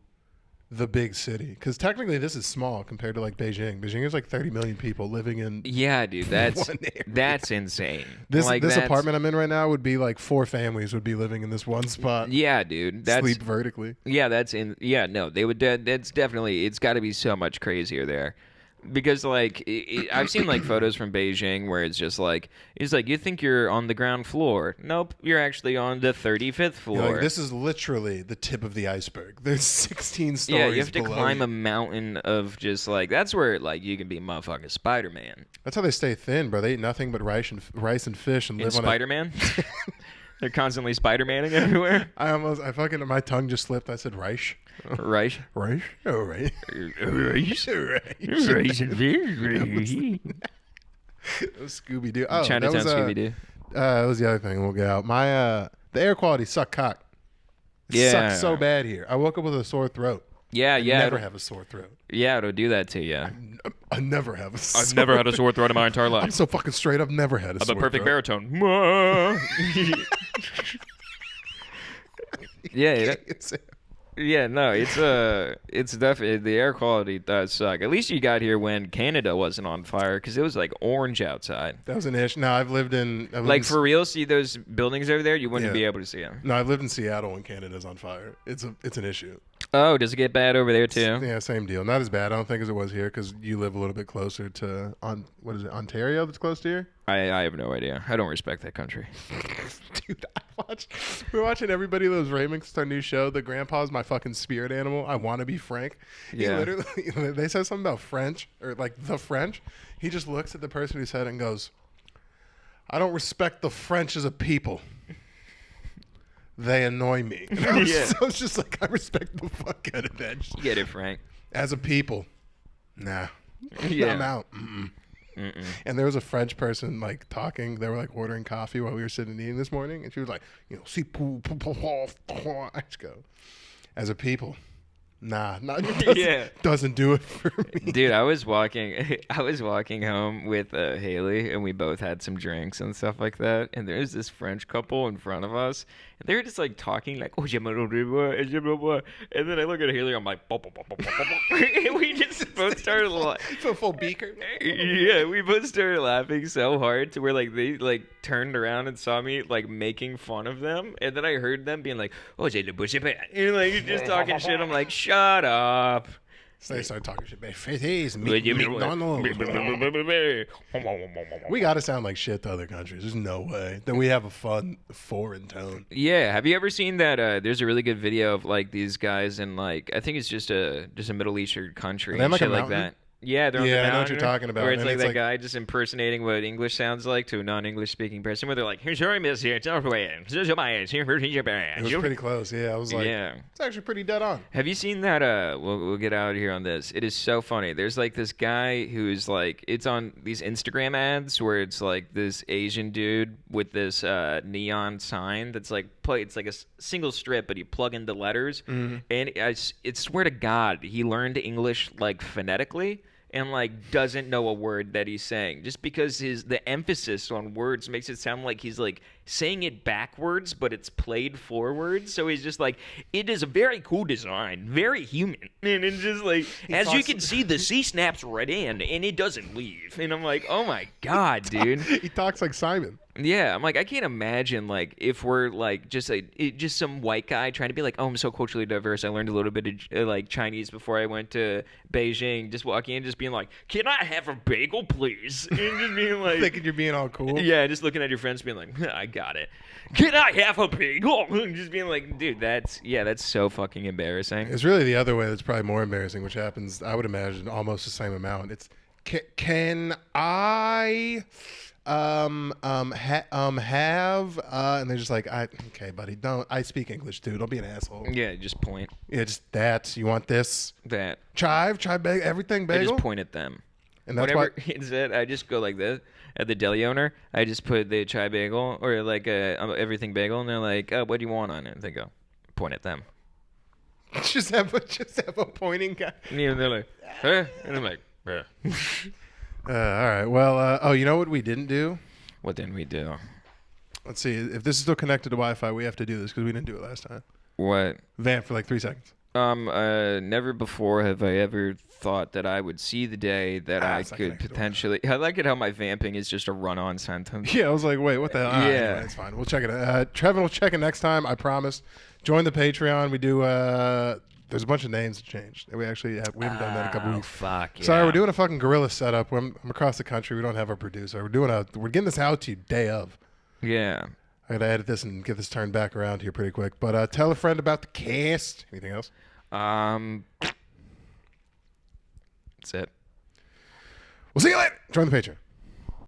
the big city, because technically this is small compared to like Beijing. Beijing is like 30 million people living in. Yeah, dude, that's insane. This apartment I'm in right now would be like 4 families would be living in this one spot. Yeah, dude, sleep vertically. Yeah, they would. That's definitely. It's got to be so much crazier there. Because like I've seen like photos from Beijing where it's like you think you're on the ground floor. Nope, you're actually on the 35th floor. Like, this is literally the tip of the iceberg. There's 16 stories. Yeah, you have to below climb a mountain of just like that's where like you can be motherfucking Spider-Man. That's how they stay thin, bro. They eat nothing but rice and fish and live on Spider-Man. They're constantly Spider-Manning everywhere. My tongue just slipped. I said rice. Rice. Rice. Oh, right. Rice. Rice and fish. Scooby-Doo. Oh, Chinatown Scooby-Doo. That was the other thing. We'll get out. The air quality sucked cock. Yeah. Sucks so bad here. I woke up with a sore throat. Yeah. I never have a sore throat. Yeah, it'll do that to you. I never have a sore I've never had a sore throat in my entire life. I'm so fucking straight. I've never had a sore throat. I'm a perfect baritone. Yeah. Yeah, no, it's definitely the air quality does suck. At least you got here when Canada wasn't on fire because it was like orange outside. That was an issue. No, I've lived in for real. See those buildings over there? You wouldn't be able to see them. No, I've lived in Seattle when Canada's on fire. It's an issue. Oh, does it get bad over there too? Yeah, same deal. Not as bad, I don't think, as it was here because you live a little bit closer to Ontario. That's close to here. I have no idea. I don't respect that country. Dude, we're watching Everybody Loves Raymond. It's our new show. The grandpa's my fucking spirit animal. I want to be Frank. Yeah. They said something about French or like the French. He just looks at the person who said it and goes, "I don't respect the French as a people. They annoy me." And I was just like, I respect the fuck out of that. You get it, Frank. As a people, nah. Yeah. I'm out. And there was a French person like talking. They were like ordering coffee while we were sitting eating this morning, and she was like, "See, I just go, as a people, doesn't do it for me." Dude, I was walking home with Haley, and we both had some drinks and stuff like that. And there's this French couple in front of us, and they were just like talking like, "Oh, and then I look at Haley, I'm like, and we just both started laughing. So full beaker. Yeah, we both started laughing so hard to where like they like turned around and saw me like making fun of them, and then I heard them being like, "Oh, and like just talking shit." I'm like, shut up. So they started talking shit. We got to sound like shit to other countries. There's no way. Then we have a fun foreign tone. Yeah. Have you ever seen that? There's a really good video of like these guys in like I think it's just a Middle Eastern country and like shit like that. Yeah, they're on the Yeah, I mountain. know what you're talking about. Where it's And like it's that like- guy just impersonating what English sounds like to a non-English speaking person. Where they're like, "Here's your miss here. It's our way. It was pretty close. Yeah, I was like, Yeah. it's actually pretty dead on. Have you seen that? We'll get out of here on this. It is so funny. There's like this guy who's like, it's on these Instagram ads where it's like this Asian dude with this neon sign that's like, it's like a single strip, but you plug in the letters, and it swear to God, he learned English like phonetically. And like doesn't know a word that he's saying, just because the emphasis on words makes it sound like he's like saying it backwards, but it's played forwards. So he's just like, it is a very cool design, very human, and it's just like, as you can see, the C snaps right in, and it doesn't leave. And I'm like, oh my God, dude. He talks like Simon. Yeah, I'm like, I can't imagine like if we're like just some white guy trying to be like, oh, I'm so culturally diverse. I learned a little bit of like Chinese before I went to Beijing. Just walking in, just being like, can I have a bagel, please? And just being like, Thinking you're being all cool. yeah, just looking at your friends, being like, I got it. Can I have a bagel? And just being like, dude, that's so fucking embarrassing. It's really the other way that's probably more embarrassing, which happens, I would imagine, almost the same amount. It's, can I have and they're just like, okay, buddy, I speak English too, don't be an asshole. Yeah, just point Yeah, just that. You want this? that. Chive bagel, everything I bagel. just point at them. And that's Whenever why it's it, I just go like this at the deli owner. I just put the chai bagel or like everything bagel, and they're like, "Oh, what do you want on it?" They go, point at them. just have a pointing guy. And they're like, "Huh?" And I'm like, "Bruh." All right. Well, you know what we didn't do? What didn't we do? Let's see. If this is still connected to Wi-Fi, we have to do this because we didn't do it last time. What? Vamp for like 3 seconds. Never before have I ever thought that I would see the day that I it's not could connected to potentially. I like it how my vamping is just a run-on sentence. Yeah, I was like, wait, what the hell? Ah, Yeah. anyway, it's fine. We'll check it out. Trevin will check it next time, I promise. Join the Patreon. We do, there's a bunch of names that changed. We haven't done that in a couple weeks. Fuck yeah. Sorry, we're doing a fucking gorilla setup. I'm across the country. We don't have a producer. We're getting this out to you day of. Yeah. I gotta edit this and get this turned back around here pretty quick. But tell a friend about the cast. Anything else? That's it. We'll see you later. Join the Patreon.